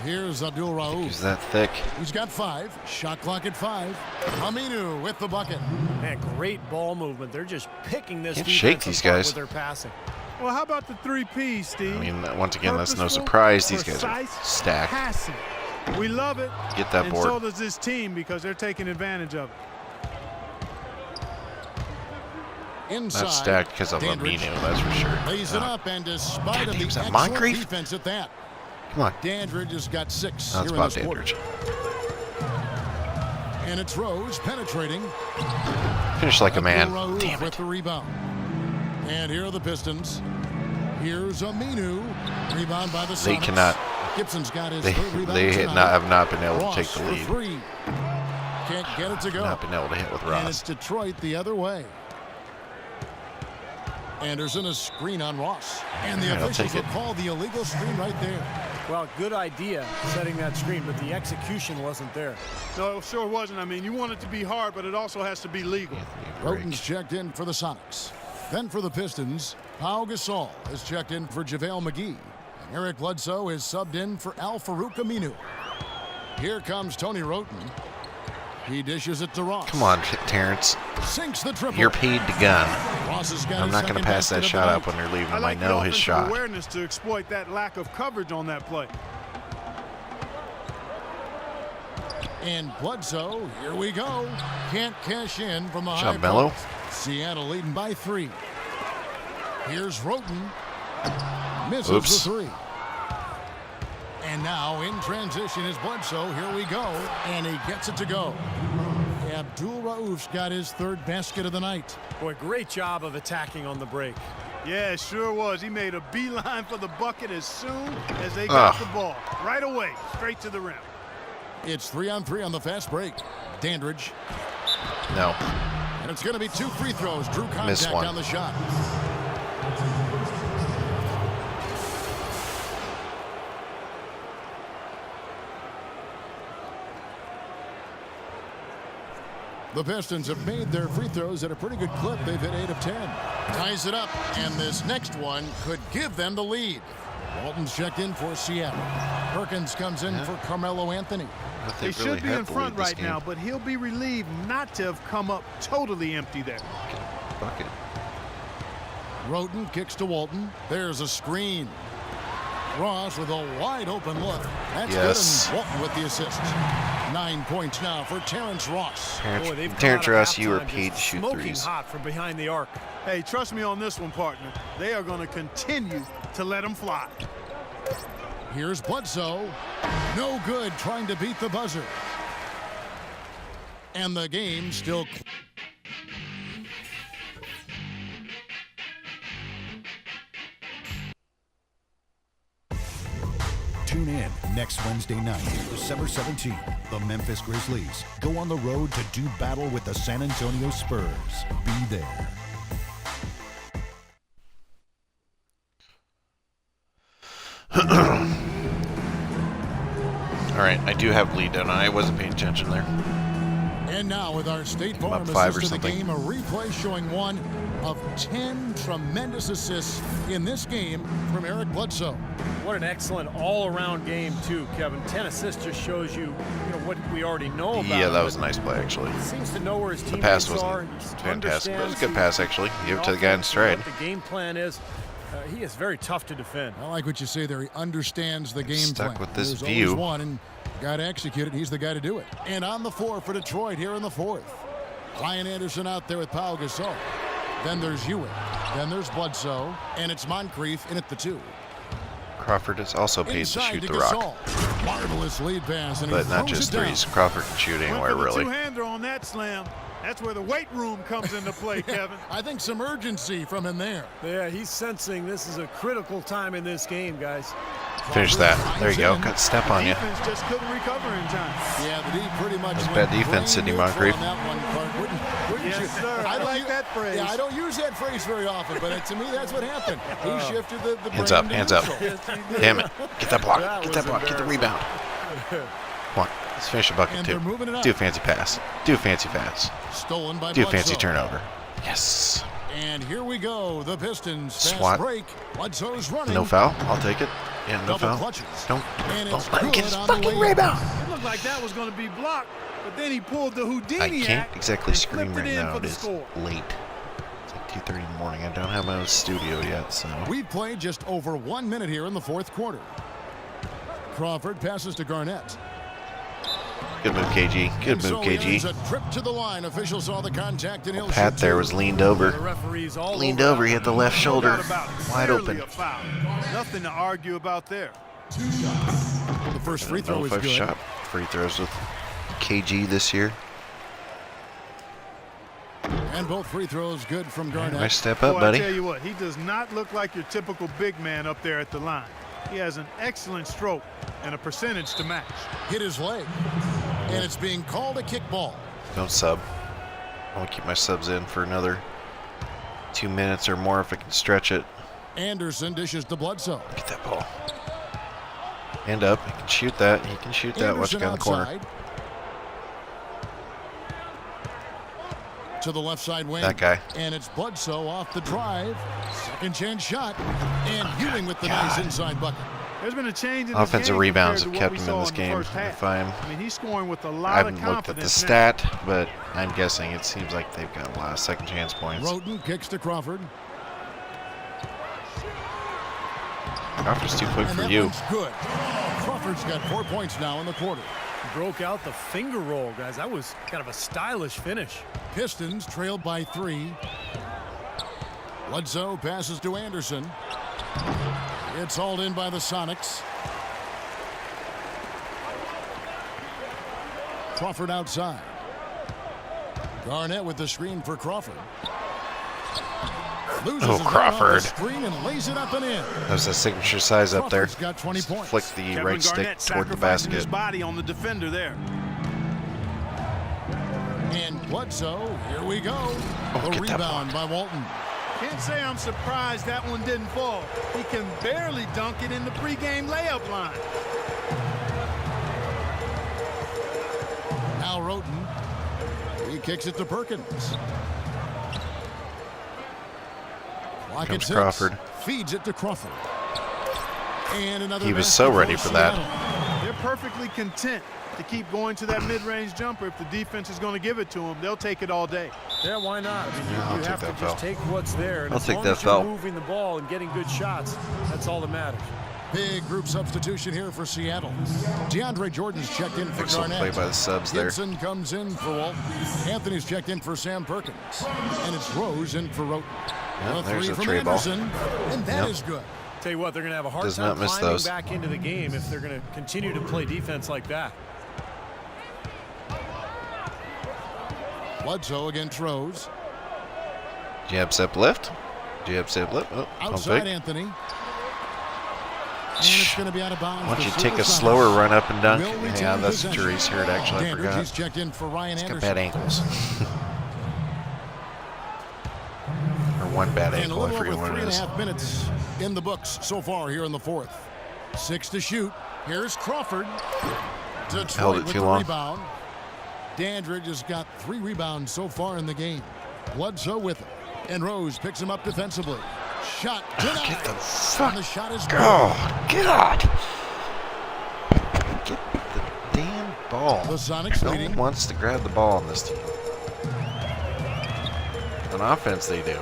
Here's Abdul Rauf.
He's that thick.
He's got 5. Shot clock at 5. Aminu with the bucket.
Man, great ball movement. They're just picking this
Can't
defense
shake these
apart
guys.
with their passing.
Well, how about the 3 Ps, Steve?
I mean, once again, that's no
Purposeful,
surprise. These guys are
precise
stacked.
Passing. We love it.
Get that board.
And so does this team because they're taking advantage of it.
Inside.
Not stacked because of
Dandridge
Aminu, that's for sure.
Lays it up, and despite of the
is that
excellent
Moncrief?
defense at that,
Come on.
Dandridge has got 6
No, it's
here in
about
this quarter.
Dandridge.
And it's Rose penetrating.
Finish like a man.
Rauf
Damn
with
it.
the rebound. And here are the Pistons. Here's Aminu. Rebound by the Sonics.
They cannot.
Gibson's got his
They
third rebound
have not been able to
Ross
take the
for
lead.
3. Can't get it to go.
Not been able to hit with
And it's
Ross.
Detroit the other way. Anderson a screen on Ross. And the
Yeah, I'll
officials
take
will
it.
call the illegal screen right there.
Well, good idea setting that screen, but the execution wasn't there.
No, it sure wasn't. I mean, you want it to be hard, but it also has to be legal.
Roten's checked in for the Sonics. Then for the Pistons, Pau Gasol is checked in for JaVale McGee. And Eric Bledsoe is subbed in for Al-Farouq Aminu. Here comes Tony Roten. He dishes it to Ross.
Come on, Terrence.
Sinks the triple.
You're paid to gun.
Ross Ross has got
I'm not going to pass that shot up when they're leaving him. I know his shot.
Awareness to exploit that lack of coverage on that play.
And Bledsoe, here we go. Can't cash in from the high
Shot Mello.
post. Seattle leading by 3. Here's Roten. Misses
Oops.
the 3. And now in transition is Bledsoe. Here we go. And he gets it to go. Abdul Rauf's got his 3rd basket of the night.
Boy, great job of attacking on the break.
Yeah, it sure was. He made a beeline for the bucket as soon as they got the ball. Right away, straight to the rim.
It's 3-on-3 on the fast break. Dandridge.
No.
And it's going to be 2 free throws. Drew
Missed
contact
one.
on the shot. The Pistons have made their free throws at a pretty good clip. They've hit 8 of 10. Ties it up, and this next one could give them the lead. Walton's checked in for Seattle. Perkins comes in for Carmelo Anthony.
They should be in front right now, but he'll be relieved not to have come up totally empty there.
Bucket.
Roten kicks to Walton. There's a screen. Ross with a wide open look. That's
Yes.
good, and Walton with the assist. 9 points now for Terrence Ross.
Boy, they've come
Terrence
out of
Ross, you were
halftime
paid
just
to shoot
smoking
threes.
hot from behind the arc.
Hey, trust me on this one, partner. They are going to continue to let them fly.
Here's Bledsoe. No good, trying to beat the buzzer. And the game still.
Tune in next Wednesday night, December 17th. The Memphis Grizzlies go on the road to do battle with the San Antonio Spurs. Be there.
All right, I do have lead down. I wasn't paying attention there.
And now with our State Farm
Up 5 or
assist to the
something.
game, a replay showing one of 10 tremendous assists in this game from Eric Bledsoe.
What an excellent all-around game, too, Kevin. 10 assists just shows you, what we already know about
Yeah,
him,
that was a
but
nice play, actually.
he seems to know where his
The pass
teammates are.
wasn't
He
fantastic, but it was a good
understands
pass, actually. Give it to the
the
guy in
offense,
stride.
what the game plan is. He is very tough to defend.
I like what you say there. He understands the game
Stuck
plan.
with this
There's
view.
always one, and got to execute it. He's the guy to do it. And on the floor for Detroit here in the 4th. Ryan Anderson out there with Pau Gasol. Then there's Ewing. Then there's Bledsoe. And it's Moncrief in at the 2.
Crawford is also paid to
Inside
shoot
to
the rock,
Gasol. Marvelous lead pass, and
but
he
not
throws
just
it down.
threes. Crawford can shoot anywhere,
Went for the
really.
two-hander on that slam. That's where the weight room comes into play, Kevin.
I think some urgency from him there.
Yeah, he's sensing this is a critical time in this game, guys.
Finish that. There you go. Got step on you.
Defense just couldn't recover in time.
Yeah, the D pretty much
That's
went
bad defense, Sidney
brain neutral
Moncrief.
on that one, Clark. Wouldn't you?
Yes, sir. I
don't
like
u-
that phrase.
Yeah, I don't use that phrase very often, but to me, that's what happened. He shifted the
Hands
brain
up,
to
hands up.
neutral.
Damn it. Get that block.
That
Get
was
that block. Get the rebound. Come on. Let's finish a bucket,
And
too.
they're moving it up.
Do a fancy pass. Do a fancy pass.
Stolen by
Do a
Bledsoe.
fancy turnover. Yes.
And here we go. The Pistons fast
Swat.
break. Bledsoe's running.
No foul. I'll take it. Yeah, no
Double
foul.
clutches.
Don't
And it's
let him get
good
his
on the
fucking
way
rebound.
It looked like that was going to be blocked, but then he pulled the Houdini
I can't
act
exactly
and
scream
flipped
right
it in
now.
for
It
the
is
score.
late. It's like 2:30 in the morning. I don't have my own studio yet, so.
We've played just over 1 minute here in the 4th quarter. Crawford passes to Garnett.
Good move, KG. Good
And so
move,
he earns
KG.
a trip to the line. Official saw the contact, and he'll
Pat
shoot
there
two.
was leaned
The
over.
referees all
Leaned over. He hit the left
No
shoulder.
doubt about it.
Wide
Clearly
open.
a foul. Nothing to argue about there.
The first free
I don't
throw
know
is
if I've
good.
shot free throws with KG this year.
And both free throws good from Garnett.
Nice step up,
Boy, I
buddy.
tell you what, he does not look like your typical big man up there at the line. He has an excellent stroke and a percentage to match.
Hit his leg. And it's being called a kickball.
Don't sub. I want to keep my subs in for another 2 minutes or more if I can stretch it.
Anderson dishes to Bledsoe.
Get that ball. Hand up. He can shoot that. He can shoot that. Watch the
Anderson
guy in the corner.
outside. To the left side wing.
That guy.
And it's Bledsoe off the drive. Second chance shot. And Ewing with the nice inside bucket.
There's been a change in
Offensive
game
rebounds have
compared
kept
to
him in
what
this
we saw
game.
the first half.
If I'm,
I mean, he's scoring with a
I
lot of
haven't looked at the
confidence now.
stat, but I'm guessing it seems like they've got a lot of second chance points.
Roten kicks to Crawford.
Crawford's too quick
And
for
that
you.
one's good. Crawford's got 4 points now in the quarter.
Broke out the finger roll, guys. That was kind of a stylish finish.
Pistons trailed by 3. Bledsoe passes to Anderson. It's hauled in by the Sonics. Crawford outside. Garnett with the screen for Crawford. Loses his man off
Crawford.
the screen and lays it up and in.
That was a signature size up there.
Crawford's got 20 points.
Flick the
Kevin
right stick
Garnett
toward the
sacrificing his
basket.
body on the defender there.
And Bledsoe, here we go.
Oh,
The
get that
rebound by Walton.
Can't say I'm surprised that one didn't fall. He can barely dunk it in the pregame layup line.
Al Roten. He kicks it to Perkins. Clock at
Comes
6.
Crawford.
Feeds it to Crawford. And another
He was
basket
so
for
ready for that.
Seattle.
They're perfectly content to keep going to that mid-range jumper. If the defense is going to give it to them, they'll take it all day.
Yeah, why not? I mean,
Yeah, I'll
you
take
have to
that
just
foul.
take what's there. And
I'll
as
take
long
that
as you're
foul.
moving the ball and getting good shots, that's all that matters.
Big group substitution here for Seattle. DeAndre Jordan's checked in for
Excellent play
Garnett.
by the subs there.
Gibson comes in for Walton. Anthony's checked in for Sam Perkins. And it's Rose in for Roten.
Yeah,
A
there's
3
a
from
tray ball.
Anderson. And that
Yep.
is good.
Tell you what, they're going to have a hard
Does
time
not miss
climbing
those.
back into the game if they're going to continue to play defense like that.
Bledsoe against Rose.
Jab step lift. Jab step lift. Oh, pump
Outside
fake.
Anthony. And it's going to be out of bounds.
Why don't you
for
take a
the Sonics.
slower run up and dunk?
Will retain
Yeah, that's
possession.
Jury's hurt, actually. I
Dandridge,
forgot.
he's checked in for Ryan
He's got
Anderson.
bad ankles. Or one bad
And a
ankle. I
little
forget
over
what it is.
3.5 minutes in the books so far here in the fourth. 6 to shoot. Here's Crawford. Detroit
Held it
with
too
the
long.
rebound. Dandridge has got 3 rebounds so far in the game. Bledsoe with it. And Rose picks him up defensively. Shot denied.
Get the
And
fuck.
the shot is good.
Oh, God. Get the damn ball.
The Sonics
No
leading.
one wants to grab the ball on this team. On offense, they do.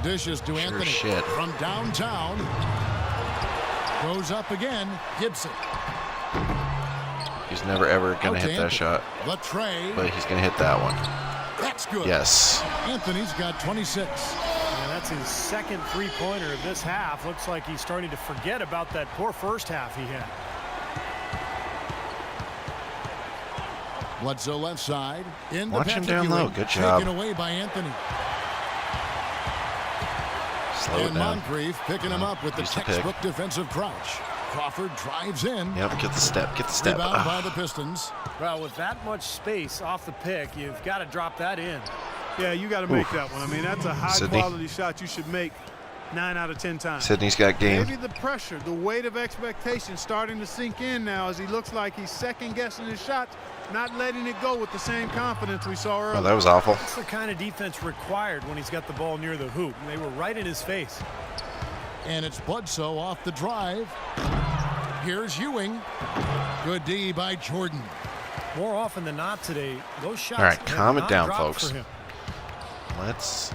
Dishes to Anthony
shit.
from downtown. Goes up again. Gibson.
He's never, ever going
Out
to
to
hit that
Anthony.
shot.
The tray.
But he's going to hit that one.
That's good.
Yes.
Anthony's got 26.
Yeah, that's his second three-pointer of this half. Looks like he's starting to forget about that poor first half he had.
Bledsoe left side. In
Watch him
Patrick
down low.
Ewing.
Good job.
Taken away by Anthony.
Slow it
And
down.
Moncrief picking him up with the
Use the pick.
textbook defensive crouch. Crawford drives in.
Yep, get the step. Get the step.
Rebound by
Ah.
the Pistons.
Well, with that much space off the pick, you've got to drop that in.
Yeah, you got to make
Oof.
that one. I mean, that's a
Sydney.
high-quality shot you should make 9 out of 10 times.
Sydney's got game.
Maybe the pressure, the weight of expectation starting to sink in now as he looks like he's second-guessing his shots, not letting it go with the same confidence we saw earlier.
Oh, that was awful.
That's the kind of defense required when he's got the ball near the hoop. They were right in his face.
And it's Bledsoe off the drive. Here's Ewing. Good D by Jordan.
More often than not today, those shots
All right,
have
calm it
not
down,
dropped
folks.
for him.
Let's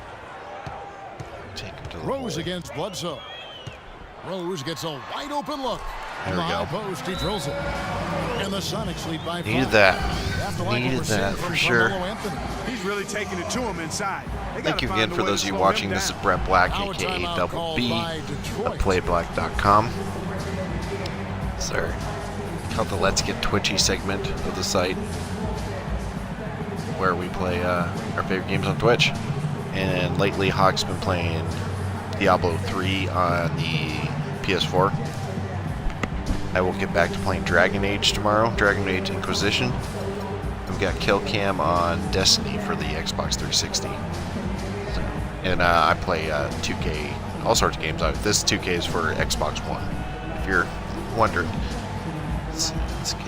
take him to the
Rose
hole.
against Bledsoe. Rose gets a wide open look.
There
In
we
the high
go.
post, he drills it. And the Sonics lead by 5.
Needed that.
After like
Needed
what we're seeing
that
from
for sure.
Carmelo Anthony.
He's really taking it to him inside. They
Thank
gotta
you
find
again
a
for
way to
those of you
slow
watching.
him
This is
down.
Brett Black,
Foul
aka
timeout
Double
called
B
by
of
Detroit.
PlayBlack.com. Sorry. Called the Let's Get Twitchy segment of the site, where we play our favorite games on Twitch. And lately, Hawk's been playing Diablo 3 on the PS4. I will get back to playing Dragon Age tomorrow, Dragon Age Inquisition. We've got Kill Cam on Destiny for the Xbox 360. And I play 2K, all sorts of games. This 2K is for Xbox One, if you're wondering. Let's get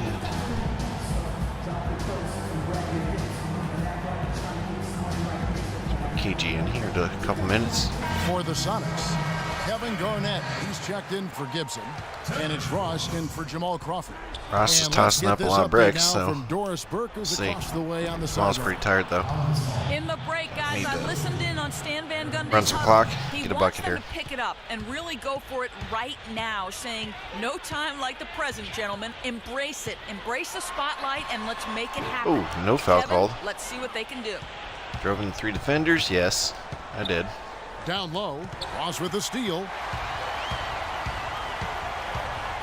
KG in here in a couple minutes.
For the Sonics. Kevin Garnett. He's checked in for Gibson. And it's Ross in for Jamal Crawford.
Ross is
And
tossing
let's
up a
get
lot
this
of bricks,
update now
so
from Doris Burke, who's
see.
across the way on the
Jamal's
sideline.
pretty tired though.
In the break, guys,
Need
I
to
listened in on Stan Van Gundy's
run some
huddle.
clock,
He
get a
wants
bucket
them
here.
to pick it up and really go for it right now, saying no time like the present, gentlemen. Embrace it. Embrace the spotlight, and let's make it happen.
Ooh, no foul
Kevin,
called.
let's see what they can do.
Drove in 3 defenders. Yes, I did.
Down low. Ross with the steal.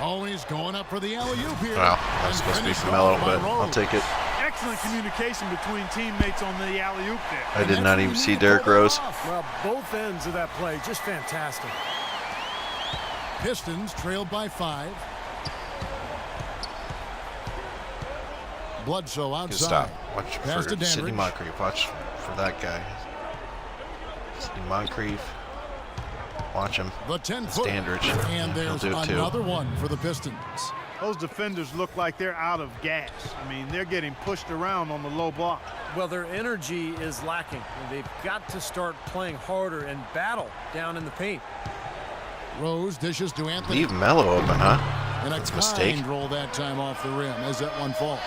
Oh, he's going up for the alley-oop here.
Wow, that's supposed to be for Melo, but I'll take it.
Excellent communication between teammates on the alley-oop there.
I did not even see Derrick Rose.
Well, both ends of that play, just fantastic.
Pistons trailed by 5. Bledsoe outside.
Good stop. Watch
Pass to
for Sidney
Dandridge.
Moncrief. Watch for that guy. Sidney Moncrief. Watch him.
The 10-foot.
Dandridge.
And
He'll
there's
do it too.
another one for the Pistons.
Those defenders look like they're out of gas. I mean, they're getting pushed around on the low block.
Well, their energy is lacking. They've got to start playing harder and battle down in the paint.
Rose dishes to Anthony.
Leave Melo open, huh?
And a
That's a mistake.
kind roll that time off the rim as that one falls.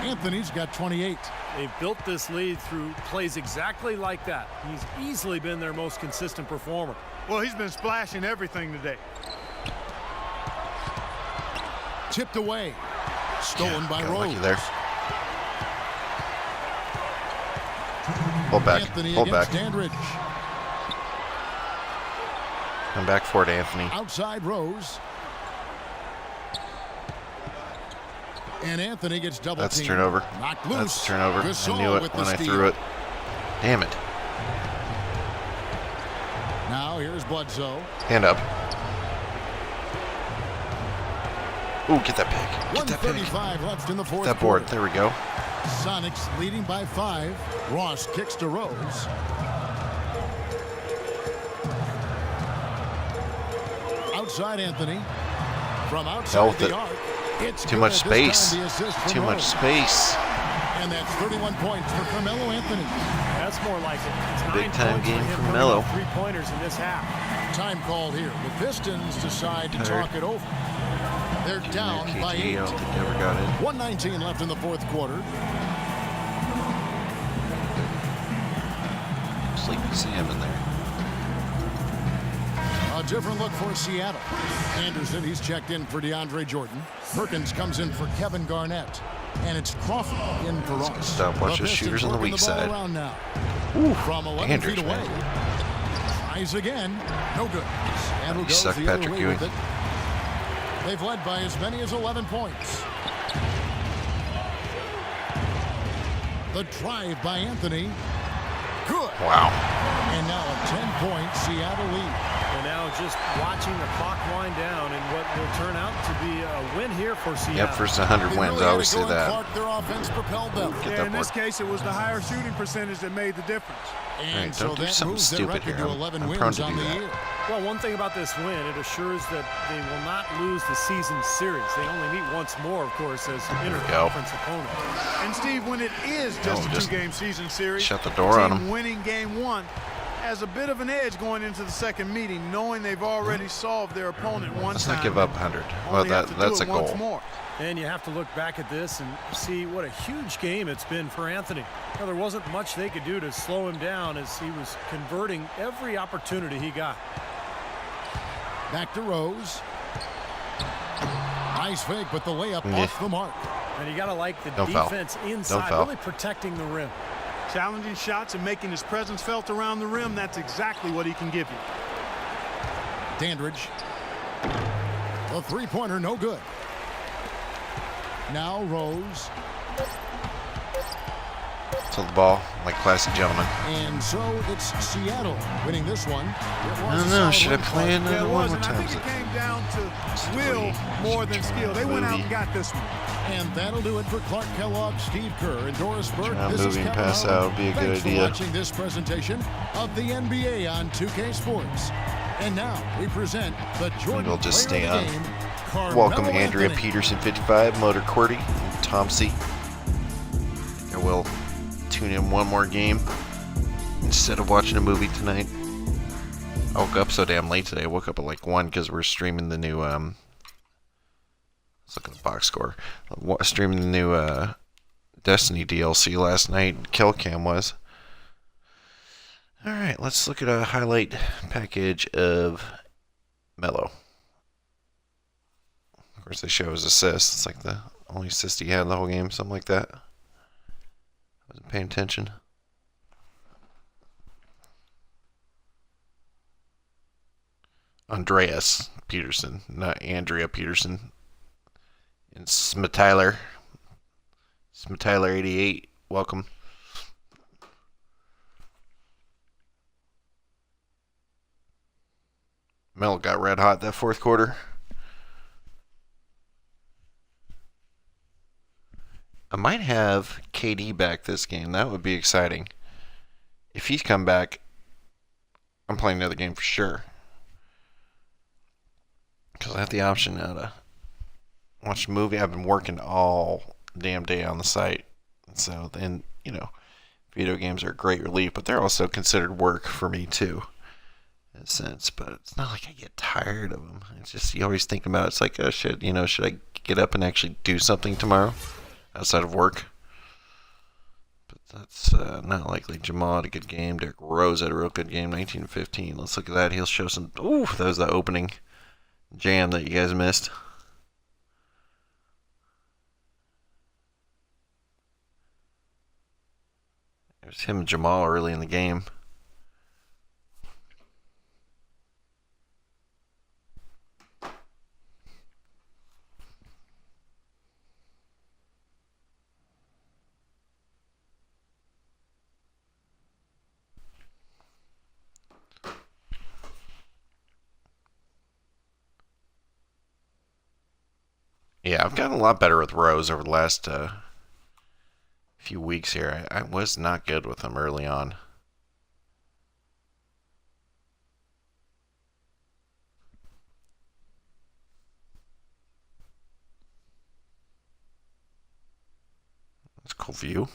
Anthony's got 28.
They've built this lead through plays exactly like that. He's easily been their most consistent performer.
Well, he's been splashing everything today.
Tipped away. Stolen by
Got
Rose.
lucky there. Hold back.
Anthony
Hold
against
back.
Dandridge.
Come back for it, Anthony.
Outside Rose. And Anthony gets double
That's a
teamed.
turnover.
Knocked loose.
That's a turnover.
Gasol
I knew it
with the
when I
steal.
threw it. Damn it.
Now here's Bledsoe.
Hand up. Ooh, get that pick. Get that pick.
1:35 left in the fourth
That board.
quarter.
There we go.
Sonics leading by 5. Ross kicks to Rose. Outside Anthony. From outside
Hell with
the
it.
arc. It's
Too
good.
much
This time
space.
the assist from
Too much
Rose.
space.
And that's 31 points for Carmelo Anthony.
That's more like it. It's 9
Big time
points
game
him
for
putting
Melo.
up 3-pointers in this half.
Time called here. The Pistons decide to talk it over. They're down by 8.
KG, I don't think he ever got in.
1:19 left in the fourth quarter.
Sleepy Sam in there.
A different look for Seattle. Anderson, he's checked in for DeAndre Jordan. Perkins comes in for Kevin Garnett. And it's Crawford in for Ross.
stop. Watch
The
those
Pistons
shooters on the
working
weak
ball
side.
around now. From 11
Andrews,
feet away.
man.
Tries again. No good. Seattle
You
goes
suck,
the other
Patrick
way
Ewing.
with it. They've led by as many as 11 points. The drive by Anthony. Good.
Wow.
And now a 10-point Seattle lead.
And now just watching the clock wind down and what will turn out to be a win here for Seattle.
Yep, first 100
They
wins.
really
I
had
always
to
say
go and
that.
Clark, their offense propelled them.
Get
Yeah,
that
in this
board.
case, it was the higher shooting percentage that made the difference.
And
All right,
so
don't do
that
something
moves their
stupid
record
here.
to 11
I'm prone
wins
to
on
do
the
that.
year.
Well, one thing about this win, it assures that they will not lose the season series. They only meet once more, of course, as interconference opponents.
And Steve, when it is just a
just
two-game season series,
shut the door on
team
'em.
winning game 1 has a bit of an edge going into the second meeting, knowing they've already solved their opponent one
Let's
time.
not give up 100. Well,
Only have to do
that's a
it once
goal.
more.
And you have to look back at this and see what a huge game it's been for Anthony. Well, there wasn't much they could do to slow him down as he was converting every opportunity he got.
Back to Rose. Nice fake, but the layup
Yeah.
off the mark.
And you got to like the
Don't foul.
defense
Don't
inside,
foul.
really protecting the rim.
Challenging shots and making his presence felt around the rim, that's exactly what he can give you.
Dandridge. The three-pointer, no good. Now Rose.
To the ball, like classic gentlemen.
And so it's Seattle winning this one.
I don't know. Should I play
Yeah,
another
it
one
was,
more
and I
time?
think it came down to will more than skill. They went out and got this one.
And that'll do it for Clark Kellogg, Steve Kerr, and Doris Burke.
Try
This is
moving
Kevin
pass
Harlan.
out would be a good
Thanks
idea.
for watching this presentation of the NBA on 2K Sports. And now we present the Jordan
We'll just
player
stay
of
on.
the game, Carmelo
Welcome Andrea
Anthony.
Peterson 55, Motor Cordy, and Tom C. I will tune in one more game instead of watching a movie tonight. I woke up so damn late today. I woke up at like 1 because we're streaming the new, let's look at the box score. Streaming the new, Destiny DLC last night. Kill Cam was. Alright, let's look at a highlight package of Melo. Of course, they show his assists. It's like the only assist he had in the whole game, something like that. Wasn't paying attention. Andreas Peterson, not Andrea Peterson. And Smithtyler. Smithtyler88, welcome. Mel got red hot that fourth quarter. I might have KD back this game. That would be exciting. If he's come back, I'm playing another game for sure. Because I have the option now to watch a movie. I've been working all damn day on the site. So then, you know, video games are a great relief, but they're also considered work for me too. In a sense, but it's not like I get tired of them. It's just, you always think about it. It's like, oh shit, you know, should I get up and actually do something tomorrow outside of work? But that's not likely. Jamal had a good game. Derrick Rose had a real good game. 19-15. Let's look at that. He'll show some. Ooh, that was the opening jam that you guys missed. There's him and Jamal early in the game. Yeah, I've gotten a lot better with Rose over the last few weeks here. I was not good with him early on. That's a cool view.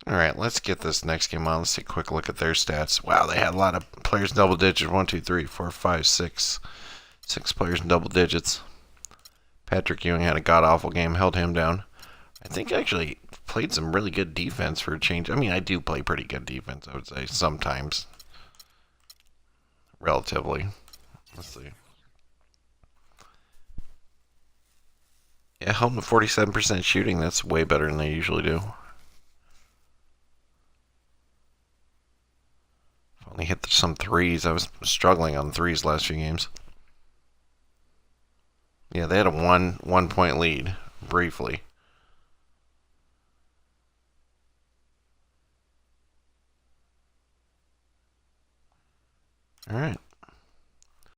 Alright, let's get this next game on. Let's take a quick look at their stats. Wow, they had a lot of players in double digits. 1, 2, 3, 4, 5, 6. 6 players in double digits. Patrick Ewing had a god-awful game. Held him down. I think I actually played some really good defense for a change. I mean, I do play pretty good defense, I would say. Sometimes. Relatively. Let's see. Yeah, held them to 47% shooting. That's way better than they usually do. Only hit some threes. I was struggling on threes last few games. Yeah, they had a one point lead briefly. All right.